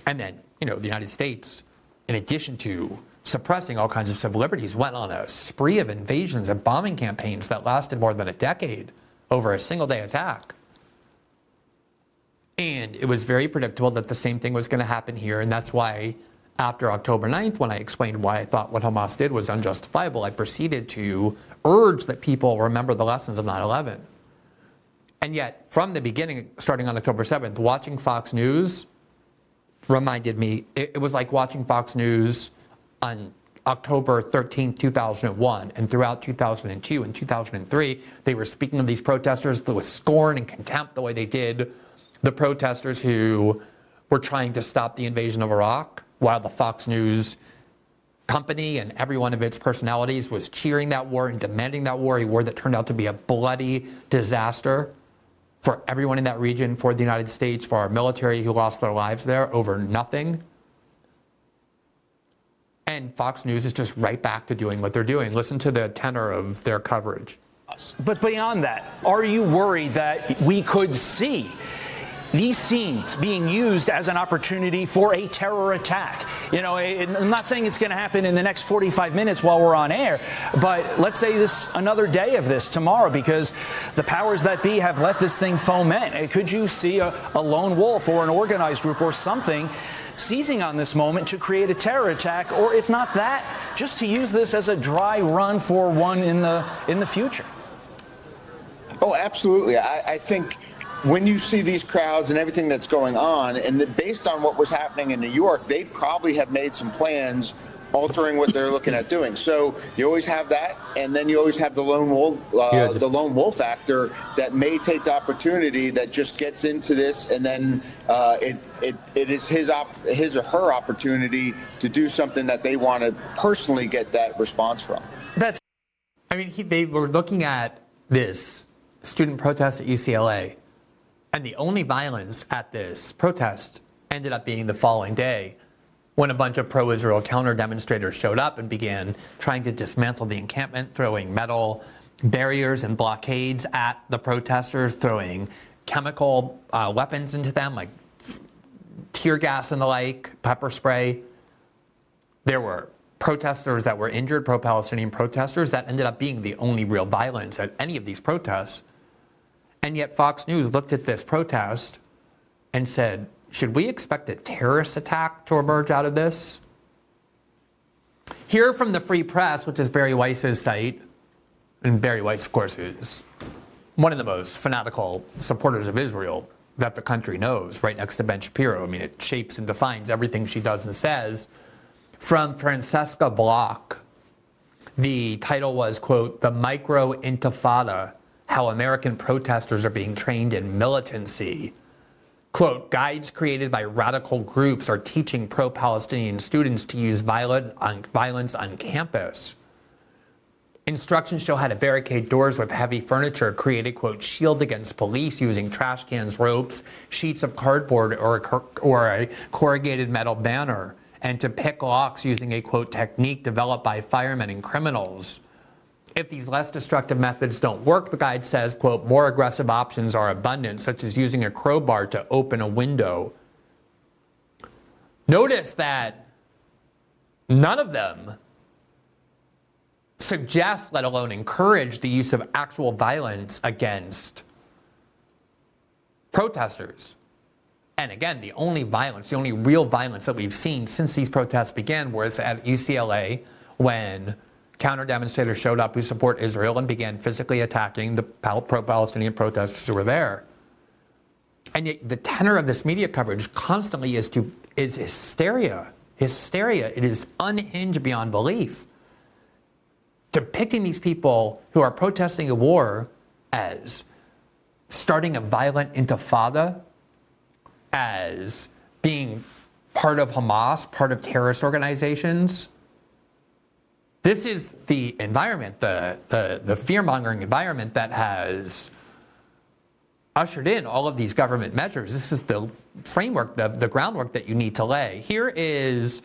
And then, the United States, in addition to suppressing all kinds of civil liberties, went on a spree of invasions and bombing campaigns that lasted more than a decade over a single-day attack. And it was very predictable that the same thing was going to happen here, and that's why after October 9th, when I explained why I thought what Hamas did was unjustifiable, I proceeded to urge that people remember the lessons of 9/11. And yet, from the beginning, starting on October 7th, watching Fox News reminded me, it was like watching Fox News on October 13th, 2001, and throughout 2002 and 2003, they were speaking of these protesters with scorn and contempt the way they did the protesters who were trying to stop the invasion of Iraq, while the Fox News company and every one of its personalities was cheering that war and demanding that war, a war that turned out to be a bloody disaster for everyone in that region, for the United States, for our military who lost their lives there over nothing. And Fox News is just right back to doing what they're doing. Listen to the tenor of their coverage. But beyond that, are you worried that we could see these scenes being used as an opportunity for a terror attack? You know, I'm not saying it's going to happen in the next 45 minutes while we're on air, but let's say this another day of this tomorrow, because the powers that be have let this thing foment. Could you see a lone wolf or an organized group or something seizing on this moment to create a terror attack, or if not that, just to use this as a dry run for one in the future? Oh, absolutely. I think when you see these crowds and everything that's going on, and based on what was happening in New York, they probably have made some plans altering what they're looking at doing. So you always have that, and then you always have the lone wolf factor that may take the opportunity that just gets into this, and then it is his or her opportunity to do something that they want to personally get that response from. They were looking at this student protest at UCLA, and the only violence at this protest ended up being the following day, when a bunch of pro-Israel counter-demonstrators showed up and began trying to dismantle the encampment, throwing metal barriers and blockades at the protesters, throwing chemical weapons into them, like tear gas and the like, pepper spray. There were protesters that were injured, pro-Palestinian protesters. That ended up being the only real violence at any of these protests. And yet Fox News looked at this protest and said, should we expect a terrorist attack to emerge out of this? Here from the Free Press, which is Barry Weiss's site, and Barry Weiss, of course, is one of the most fanatical supporters of Israel that the country knows, right next to Ben Shapiro. I mean, it shapes and defines everything she does and says. From Francesca Block, the title was, quote, "The Micro Intifada, How American Protesters Are Being Trained in Militancy." Quote, "Guides created by radical groups are teaching pro-Palestinian students to use violence on campus. Instructions show how to barricade doors with heavy furniture, create a, quote, shield against police using trash cans, ropes, sheets of cardboard, or a corrugated metal banner, and to pick locks using a, quote, technique developed by firemen and criminals. If these less destructive methods don't work," the guide says, quote, "more aggressive options are abundant, such as using a crowbar to open a window." Notice that none of them suggest, let alone encourage, the use of actual violence against protesters. And again, the only real violence that we've seen since these protests began was at UCLA, when counter-demonstrators showed up who support Israel and began physically attacking the pro-Palestinian protesters who were there. And yet the tenor of this media coverage constantly is hysteria. Hysteria. It is unhinged beyond belief. Depicting these people who are protesting a war as starting a violent intifada, as being part of Hamas, part of terrorist organizations. This is the environment, the fear-mongering environment that has ushered in all of these government measures. This is the framework, the groundwork that you need to lay. Here is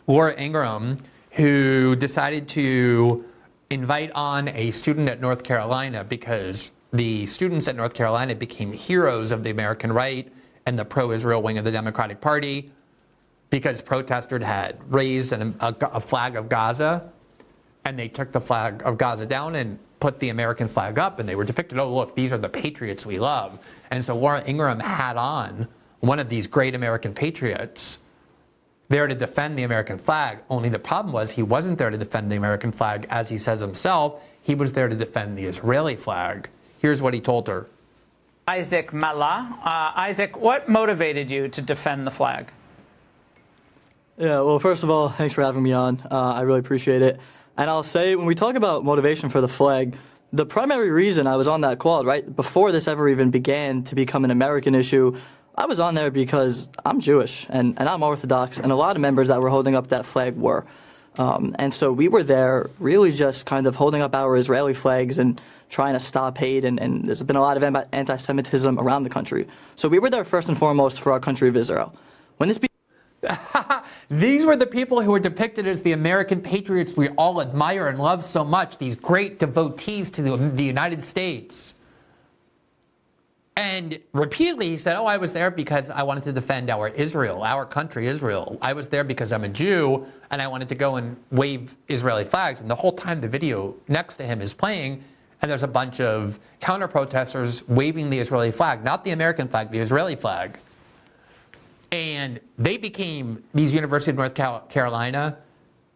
Laura Ingraham, who decided to invite on a student at North Carolina because the students at North Carolina became heroes of the American right and the pro-Israel wing of the Democratic Party because protesters had raised a flag of Gaza, and they took the flag of Gaza down and put the American flag up, and they were depicted, oh, look, these are the patriots we love. And so Laura Ingraham had on one of these great American patriots there to defend the American flag. Only the problem was he wasn't there to defend the American flag, as he says himself. He was there to defend the Israeli flag. Here's what he told her. Isaac Mala. Isaac, what motivated you to defend the flag? Yeah, well, first of all, thanks for having me on. I really appreciate it. And I'll say, when we talk about motivation for the flag, the primary reason I was on that quad, right, before this ever even began to become an American issue, I was on there because I'm Jewish and I'm Orthodox, and a lot of members that were holding up that flag were. And so we were there really just kind of holding up our Israeli flags and trying to stop hate, and there's been a lot of anti-Semitism around the country. So we were there first and foremost for our country of Israel. When this These were the people who were depicted as the American patriots we all admire and love so much, these great devotees to the United States. And repeatedly he said, oh, I was there because I wanted to defend our Israel, our country, Israel. I was there because I'm a Jew and I wanted to go and wave Israeli flags. And the whole time the video next to him is playing, and there's a bunch of counter-protesters waving the Israeli flag, not the American flag, the Israeli flag. And they became, these University of North Carolina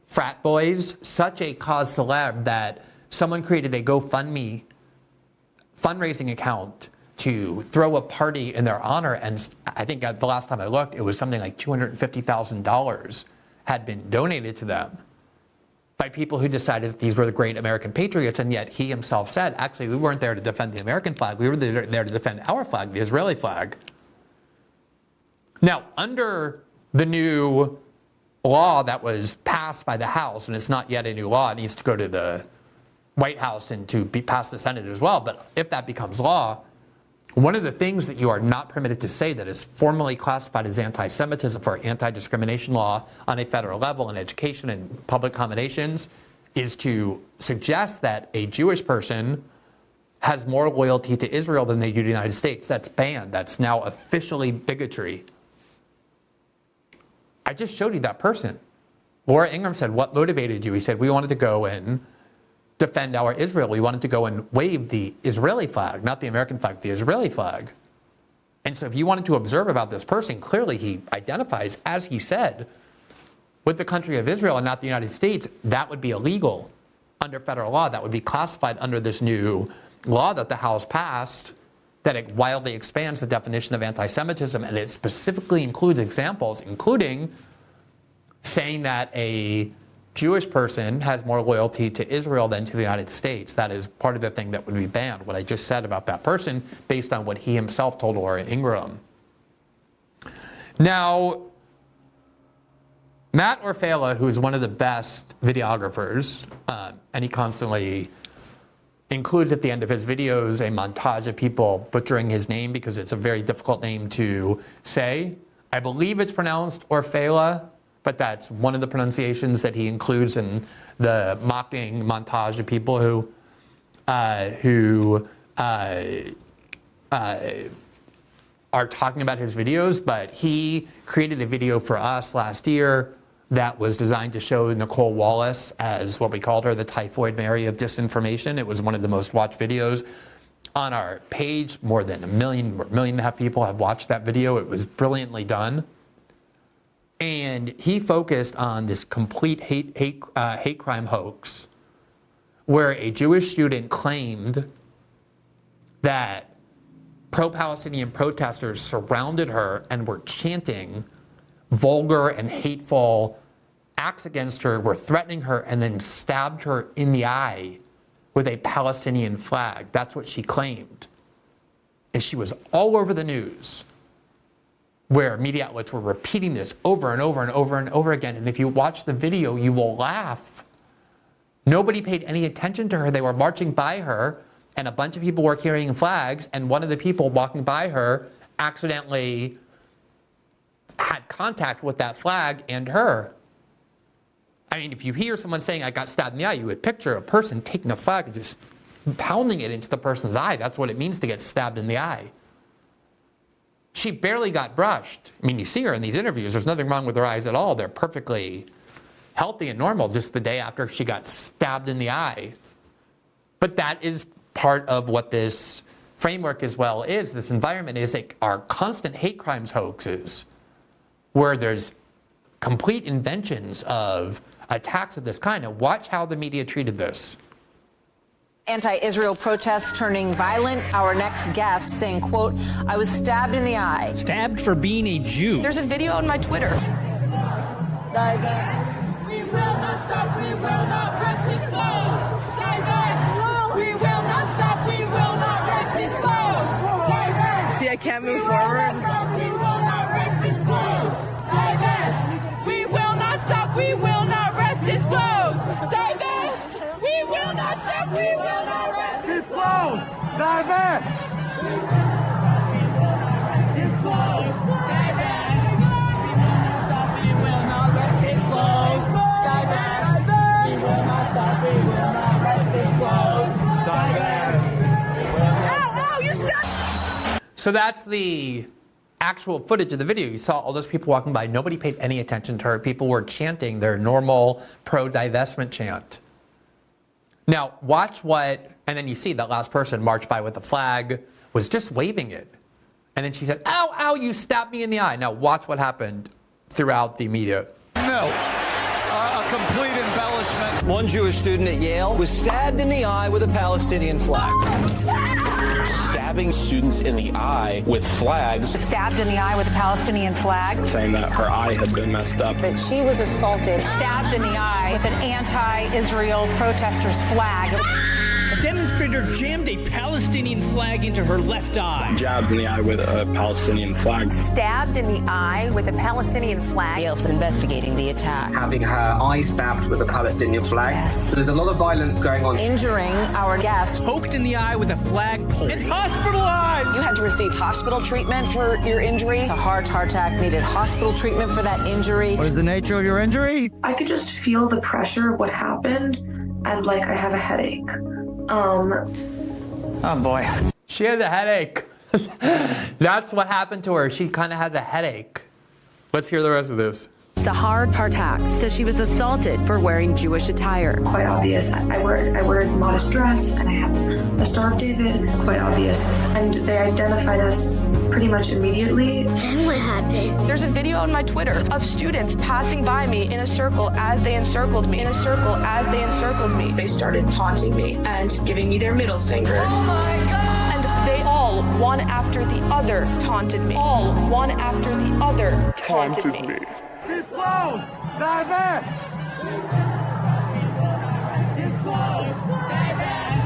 frat boys, such a cause célèbre that someone created a GoFundMe fundraising account to throw a party in their honor. And I think the last time I looked, it was something like $250,000 had been donated to them by people who decided that these were the great American patriots. And yet he himself said, actually, we weren't there to defend the American flag. We were there to defend our flag, the Israeli flag. Now, under the new law that was passed by the House, and it's not yet a new law, it needs to go to the White House and to be passed the Senate as well, but if that becomes law, one of the things that you are not permitted to say that is formally classified as anti-Semitism for anti-discrimination law on a federal level in education and public accommodations is to suggest that a Jewish person has more loyalty to Israel than they do to the United States. That's banned. That's now officially bigotry. I just showed you that person. Laura Ingraham said, what motivated you? He said, we wanted to go and defend our Israel. We wanted to go and wave the Israeli flag, not the American flag, the Israeli flag. And so if you wanted to observe about this person, clearly he identifies, as he said, with the country of Israel and not the United States. That would be illegal under federal law. That would be classified under this new law that the House passed, that it wildly expands the definition of anti-Semitism, and it specifically includes examples, including saying that a Jewish person has more loyalty to Israel than to the United States. That is part of the thing that would be banned, what I just said about that person, based on what he himself told Laura Ingraham. Now, Matt Orfalea, who is one of the best videographers, and he constantly includes at the end of his videos a montage of people butchering his name because it's a very difficult name to say. I believe it's pronounced Orfalea, but that's one of the pronunciations that he includes in the mocking montage of people who are talking about his videos. But he created a video for us last year that was designed to show Nicole Wallace as what we called her, the Typhoid Mary of disinformation. It was one of the most watched videos on our page. More than a million and a half people have watched that video. It was brilliantly done. And he focused on this complete hate crime hoax where a Jewish student claimed that pro-Palestinian protesters surrounded her and were chanting vulgar and hateful acts against her, were threatening her, and then stabbed her in the eye with a Palestinian flag. That's what she claimed. And she was all over the news, where media outlets were repeating this over and over and over and over again. And if you watch the video, you will laugh. Nobody paid any attention to her. They were marching by her, and a bunch of people were carrying flags, and one of the people walking by her accidentally had contact with that flag and her. I mean, if you hear someone saying, I got stabbed in the eye, you would picture a person taking a flag and just pounding it into the person's eye. That's what it means to get stabbed in the eye. She barely got brushed. I mean, you see her in these interviews. There's nothing wrong with her eyes at all. They're perfectly healthy and normal just the day after she got stabbed in the eye. But that is part of what this framework as well is. This environment is our constant hate crimes hoaxes, where there's complete inventions of attacks of this kind. And watch how the media treated this. Anti-Israel protests turning violent. Our next guest saying, quote, I was stabbed in the eye. Stabbed for being a Jew. There's a video on my Twitter. We will not stop. We will not rest this close. Divest. We will not stop. We will not rest this close. Divest. See, I can't move forward. We will not rest this close. Divest. We will not stop. We will not rest this close. Divest. We will not stop. We will not rest this close. Divest. This close. Divest. So that's the actual footage of the video. You saw all those people walking by. Nobody paid any attention to her. People were chanting their normal pro-divestment chant. Now, watch what, and then you see that last person marched by with a flag, was just waving it. And then she said, ow, ow, you stabbed me in the eye. Now, watch what happened throughout the media. No. A complete embellishment. One Jewish student at Yale was stabbed in the eye with a Palestinian flag. Stabbing students in the eye with flags. Stabbed in the eye with a Palestinian flag. Saying that her eye had been messed up. That she was assaulted. Stabbed in the eye with an anti-Israel protester's flag. A demonstrator jammed a Palestinian flag into her left eye. Jabbed in the eye with a Palestinian flag. Stabbed in the eye with a Palestinian flag. Yale's investigating the attack. Having her eye stabbed with a Palestinian flag. Yes. So there's a lot of violence going on. Injuring our guest. Poked in the eye with a flagpole. And hospitalized! You had to receive hospital treatment for your injury. It's a heart attack. Needed hospital treatment for that injury. What is the nature of your injury? I could just feel the pressure of what happened, and like I have a headache. Oh boy. She had a headache. That's what happened to her. She kind of has a headache. Let's hear the rest of this. Sahar Tartak says she was assaulted for wearing Jewish attire. Quite obvious. I wear a modest dress and I have a Star of David. Quite obvious. And they identified us pretty much immediately. Then what happened? There's a video on my Twitter of students passing by me in a circle as they encircled me. They started taunting me and giving me their middle finger. Oh my God! And they all, one after the other, taunted me. All, one after the other, taunted me. Disclose! Divest! Disclose! Divest!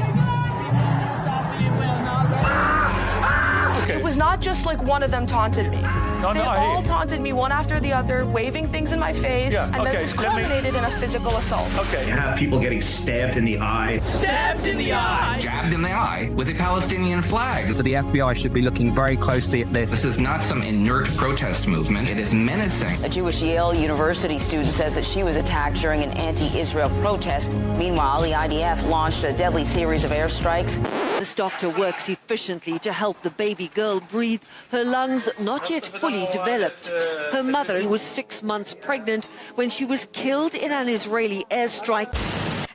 Okay. It was not just like one of them taunted me. They all taunted me one after the other, waving things in my face, and then this culminated in a physical assault. Okay. You have people getting stabbed in the eye. Stabbed in the eye! Jabbed in the eye with a Palestinian flag. So the FBI should be looking very closely at this. This is not some inert protest movement. It is menacing. A Jewish Yale University student says that she was attacked during an anti-Israel protest. Meanwhile, the IDF launched a deadly series of airstrikes. This doctor works efficiently to help the baby girl breathe, her lungs not yet fully developed. Her mother was 6 months pregnant when she was killed in an Israeli airstrike.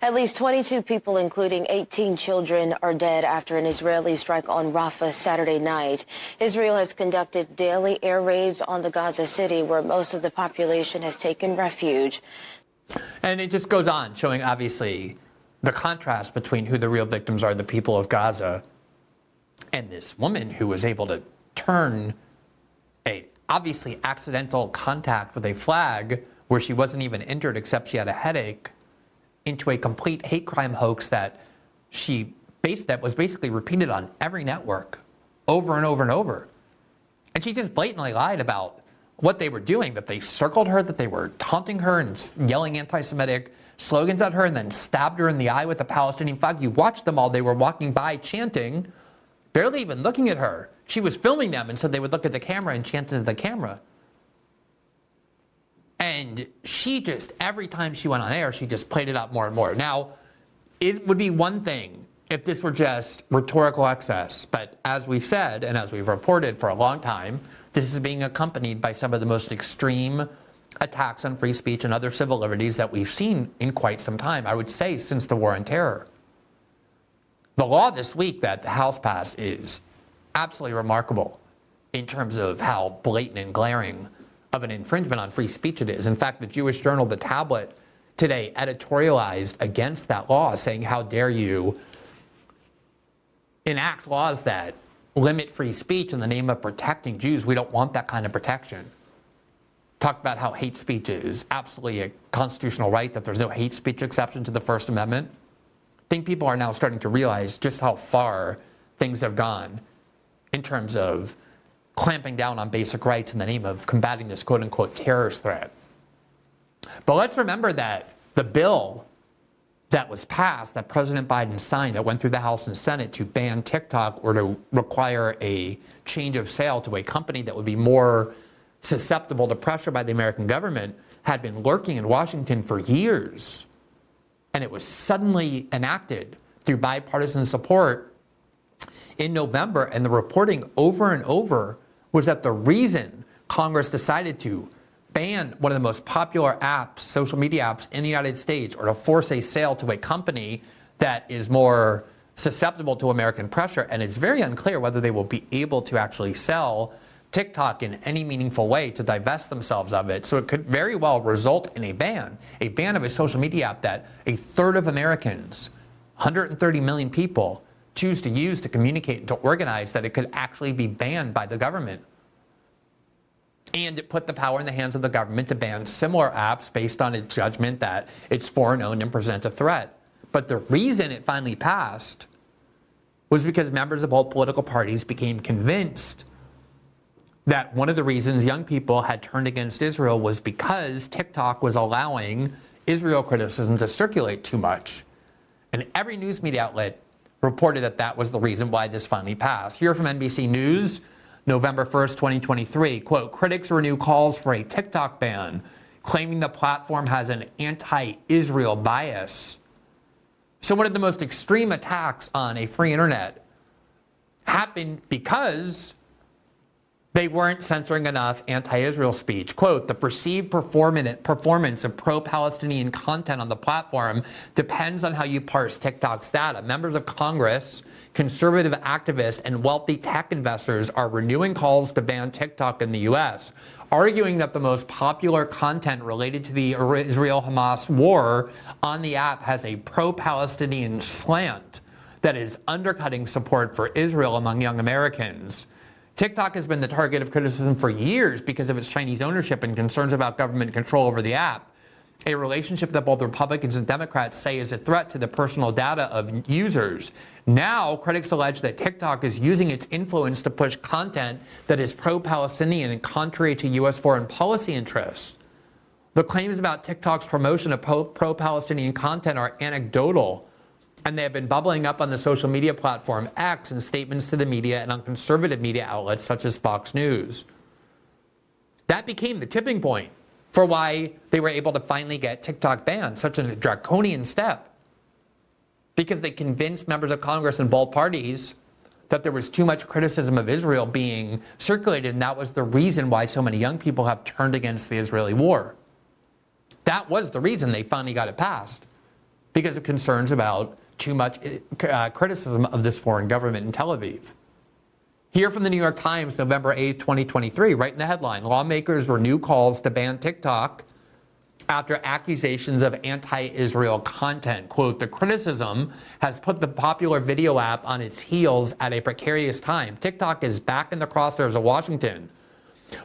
At least 22 people, including 18 children, are dead after an Israeli strike on Rafah Saturday night. Israel has conducted daily air raids on the Gaza City, where most of the population has taken refuge. And it just goes on, showing obviously the contrast between who the real victims are, the people of Gaza, and this woman who was able to turn a obviously accidental contact with a flag where she wasn't even injured except she had a headache into a complete hate crime hoax that was basically repeated on every network over and over and over. And she just blatantly lied about what they were doing, that they circled her, that they were taunting her and yelling anti-Semitic slogans at her, and then stabbed her in the eye with a Palestinian flag. You watched them all. They were walking by chanting, barely even looking at her. She was filming them, and so they would look at the camera and chant into the camera. And she just, every time she went on air, she just played it up more and more. Now, it would be one thing if this were just rhetorical excess. But as we've said, and as we've reported for a long time, this is being accompanied by some of the most extreme attacks on free speech and other civil liberties that we've seen in quite some time, I would say since the War on Terror. The law this week that the House passed is absolutely remarkable in terms of how blatant and glaring of an infringement on free speech it is. In fact, the Jewish journal, The Tablet, today editorialized against that law, saying, how dare you enact laws that limit free speech in the name of protecting Jews. We don't want that kind of protection. Talked about how hate speech is absolutely a constitutional right, that there's no hate speech exception to the First Amendment. I think people are now starting to realize just how far things have gone in terms of clamping down on basic rights in the name of combating this quote-unquote terrorist threat. But let's remember that the bill that was passed, that President Biden signed, that went through the House and Senate to ban TikTok or to require a change of sale to a company that would be more susceptible to pressure by the American government, had been lurking in Washington for years. And it was suddenly enacted through bipartisan support in November, and the reporting over and over was that the reason Congress decided to ban one of the most popular apps, social media apps in the United States, or to force a sale to a company that is more susceptible to American pressure, and it's very unclear whether they will be able to actually sell TikTok in any meaningful way to divest themselves of it. So it could very well result in a ban of a social media app that a third of Americans, 130 million people, choose to use to communicate and to organize, that it could actually be banned by the government. And it put the power in the hands of the government to ban similar apps based on its judgment that it's foreign-owned and present a threat. But the reason it finally passed was because members of both political parties became convinced that one of the reasons young people had turned against Israel was because TikTok was allowing Israel criticism to circulate too much. And every news media outlet reported that that was the reason why this finally passed. Here from NBC News, November 1st, 2023, quote, critics renew calls for a TikTok ban, claiming the platform has an anti-Israel bias. So one of the most extreme attacks on a free internet happened because they weren't censoring enough anti-Israel speech. Quote, the perceived performance of pro-Palestinian content on the platform depends on how you parse TikTok's data. Members of Congress, conservative activists, and wealthy tech investors are renewing calls to ban TikTok in the U.S., arguing that the most popular content related to the Israel-Hamas war on the app has a pro-Palestinian slant that is undercutting support for Israel among young Americans. TikTok has been the target of criticism for years because of its Chinese ownership and concerns about government control over the app, a relationship that both Republicans and Democrats say is a threat to the personal data of users. Now, critics allege that TikTok is using its influence to push content that is pro-Palestinian and contrary to U.S. foreign policy interests. The claims about TikTok's promotion of pro-Palestinian content are anecdotal, and they have been bubbling up on the social media platform X in statements to the media and on conservative media outlets such as Fox News. That became the tipping point for why they were able to finally get TikTok banned, such a draconian step, because they convinced members of Congress in both parties that there was too much criticism of Israel being circulated, and that was the reason why so many young people have turned against the Israeli war. That was the reason they finally got it passed, because of concerns about too much criticism of this foreign government in Tel Aviv. Here from the New York Times, November 8, 2023, right in the headline, lawmakers renew calls to ban TikTok after accusations of anti-Israel content. Quote, the criticism has put the popular video app on its heels at a precarious time. TikTok is back in the crosshairs of Washington,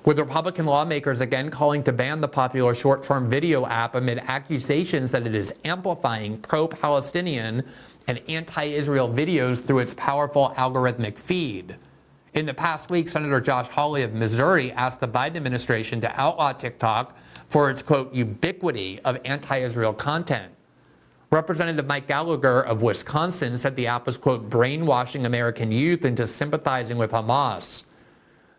with Republican lawmakers again calling to ban the popular short-form video app amid accusations that it is amplifying pro-Palestinian and anti-Israel videos through its powerful algorithmic feed. In the past week, Senator Josh Hawley of Missouri asked the Biden administration to outlaw TikTok for its, quote, ubiquity of anti-Israel content. Representative Mike Gallagher of Wisconsin said the app was, quote, brainwashing American youth into sympathizing with Hamas.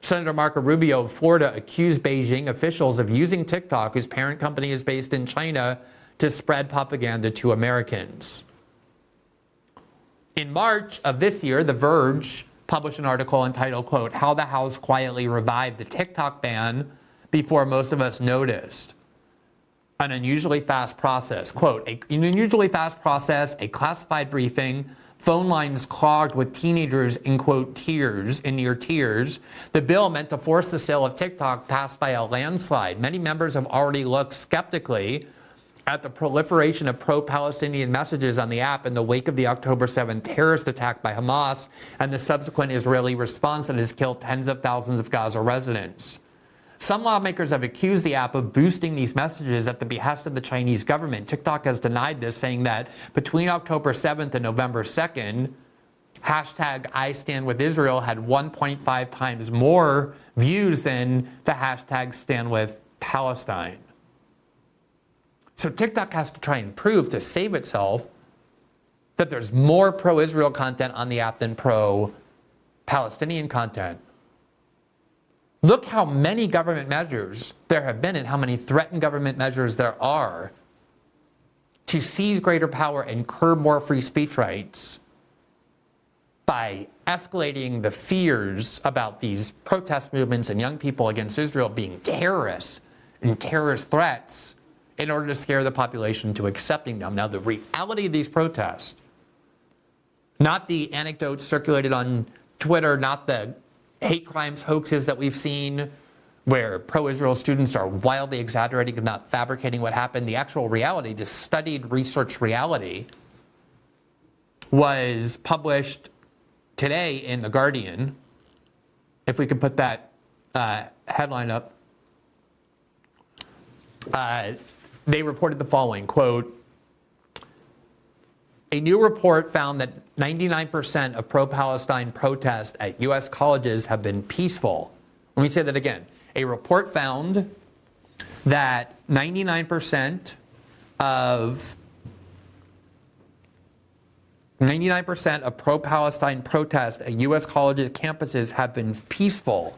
Senator Marco Rubio of Florida accused Beijing officials of using TikTok, whose parent company is based in China, to spread propaganda to Americans. In March of this year, The Verge published an article entitled, quote, How the House Quietly Revived the TikTok Ban Before Most of Us Noticed. An unusually fast process. Quote, an unusually fast process, a classified briefing, phone lines clogged with teenagers in, quote, tears, in near tears. The bill meant to force the sale of TikTok passed by a landslide. Many members have already looked skeptically at the proliferation of pro-Palestinian messages on the app in the wake of the October 7th terrorist attack by Hamas and the subsequent Israeli response that has killed tens of thousands of Gaza residents. Some lawmakers have accused the app of boosting these messages at the behest of the Chinese government. TikTok has denied this, saying that between October 7th and November 2nd, hashtag I Stand With Israel had 1.5 times more views than the hashtag Stand With Palestine. So TikTok has to try and prove to save itself that there's more pro-Israel content on the app than pro-Palestinian content. Look how many government measures there have been and how many threatened government measures there are to seize greater power and curb more free speech rights. by escalating the fears about these protest movements and young people against Israel being terrorists and terrorist threats in order to scare the population into accepting them. Now, the reality of these protests, not the anecdotes circulated on Twitter, not the hate crimes hoaxes that we've seen where pro-Israel students are wildly exaggerating and not fabricating what happened. The actual reality, the studied research reality, was published today in The Guardian. If we could put that headline up. They reported the following, quote, a new report found that 99% of pro-Palestine protests at U.S. colleges have been peaceful. Let me say that again. A report found that 99% of pro-Palestine protests at U.S. colleges campuses have been peaceful,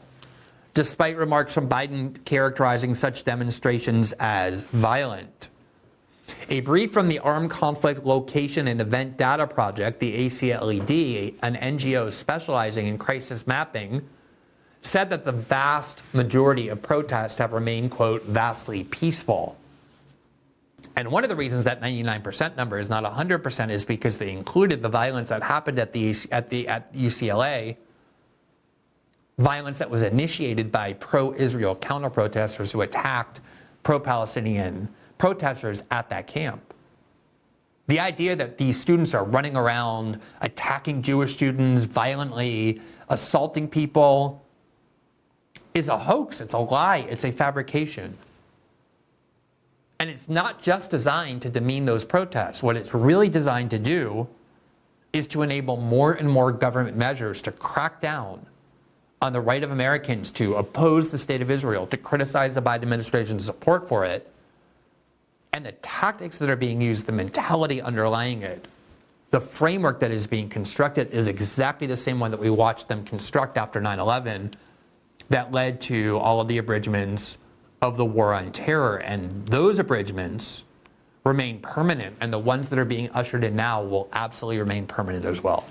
despite remarks from Biden characterizing such demonstrations as violent. A brief from the Armed Conflict Location and Event Data Project, the ACLED, an NGO specializing in crisis mapping, said that the vast majority of protests have remained, quote, vastly peaceful. And one of the reasons that 99% number is not 100% is because they included the violence that happened at UCLA, violence that was initiated by pro-Israel counter-protesters who attacked pro-Palestinian protesters at that camp. The idea that these students are running around attacking Jewish students, violently assaulting people, is a hoax, it's a lie, it's a fabrication. And it's not just designed to demean those protests. What it's really designed to do is to enable more and more government measures to crack down on the right of Americans to oppose the state of Israel, to criticize the Biden administration's support for it. And the tactics that are being used, the mentality underlying it, the framework that is being constructed is exactly the same one that we watched them construct after 9/11 that led to all of the abridgments of the war on terror. And those abridgments remain permanent, and the ones that are being ushered in now will absolutely remain permanent as well.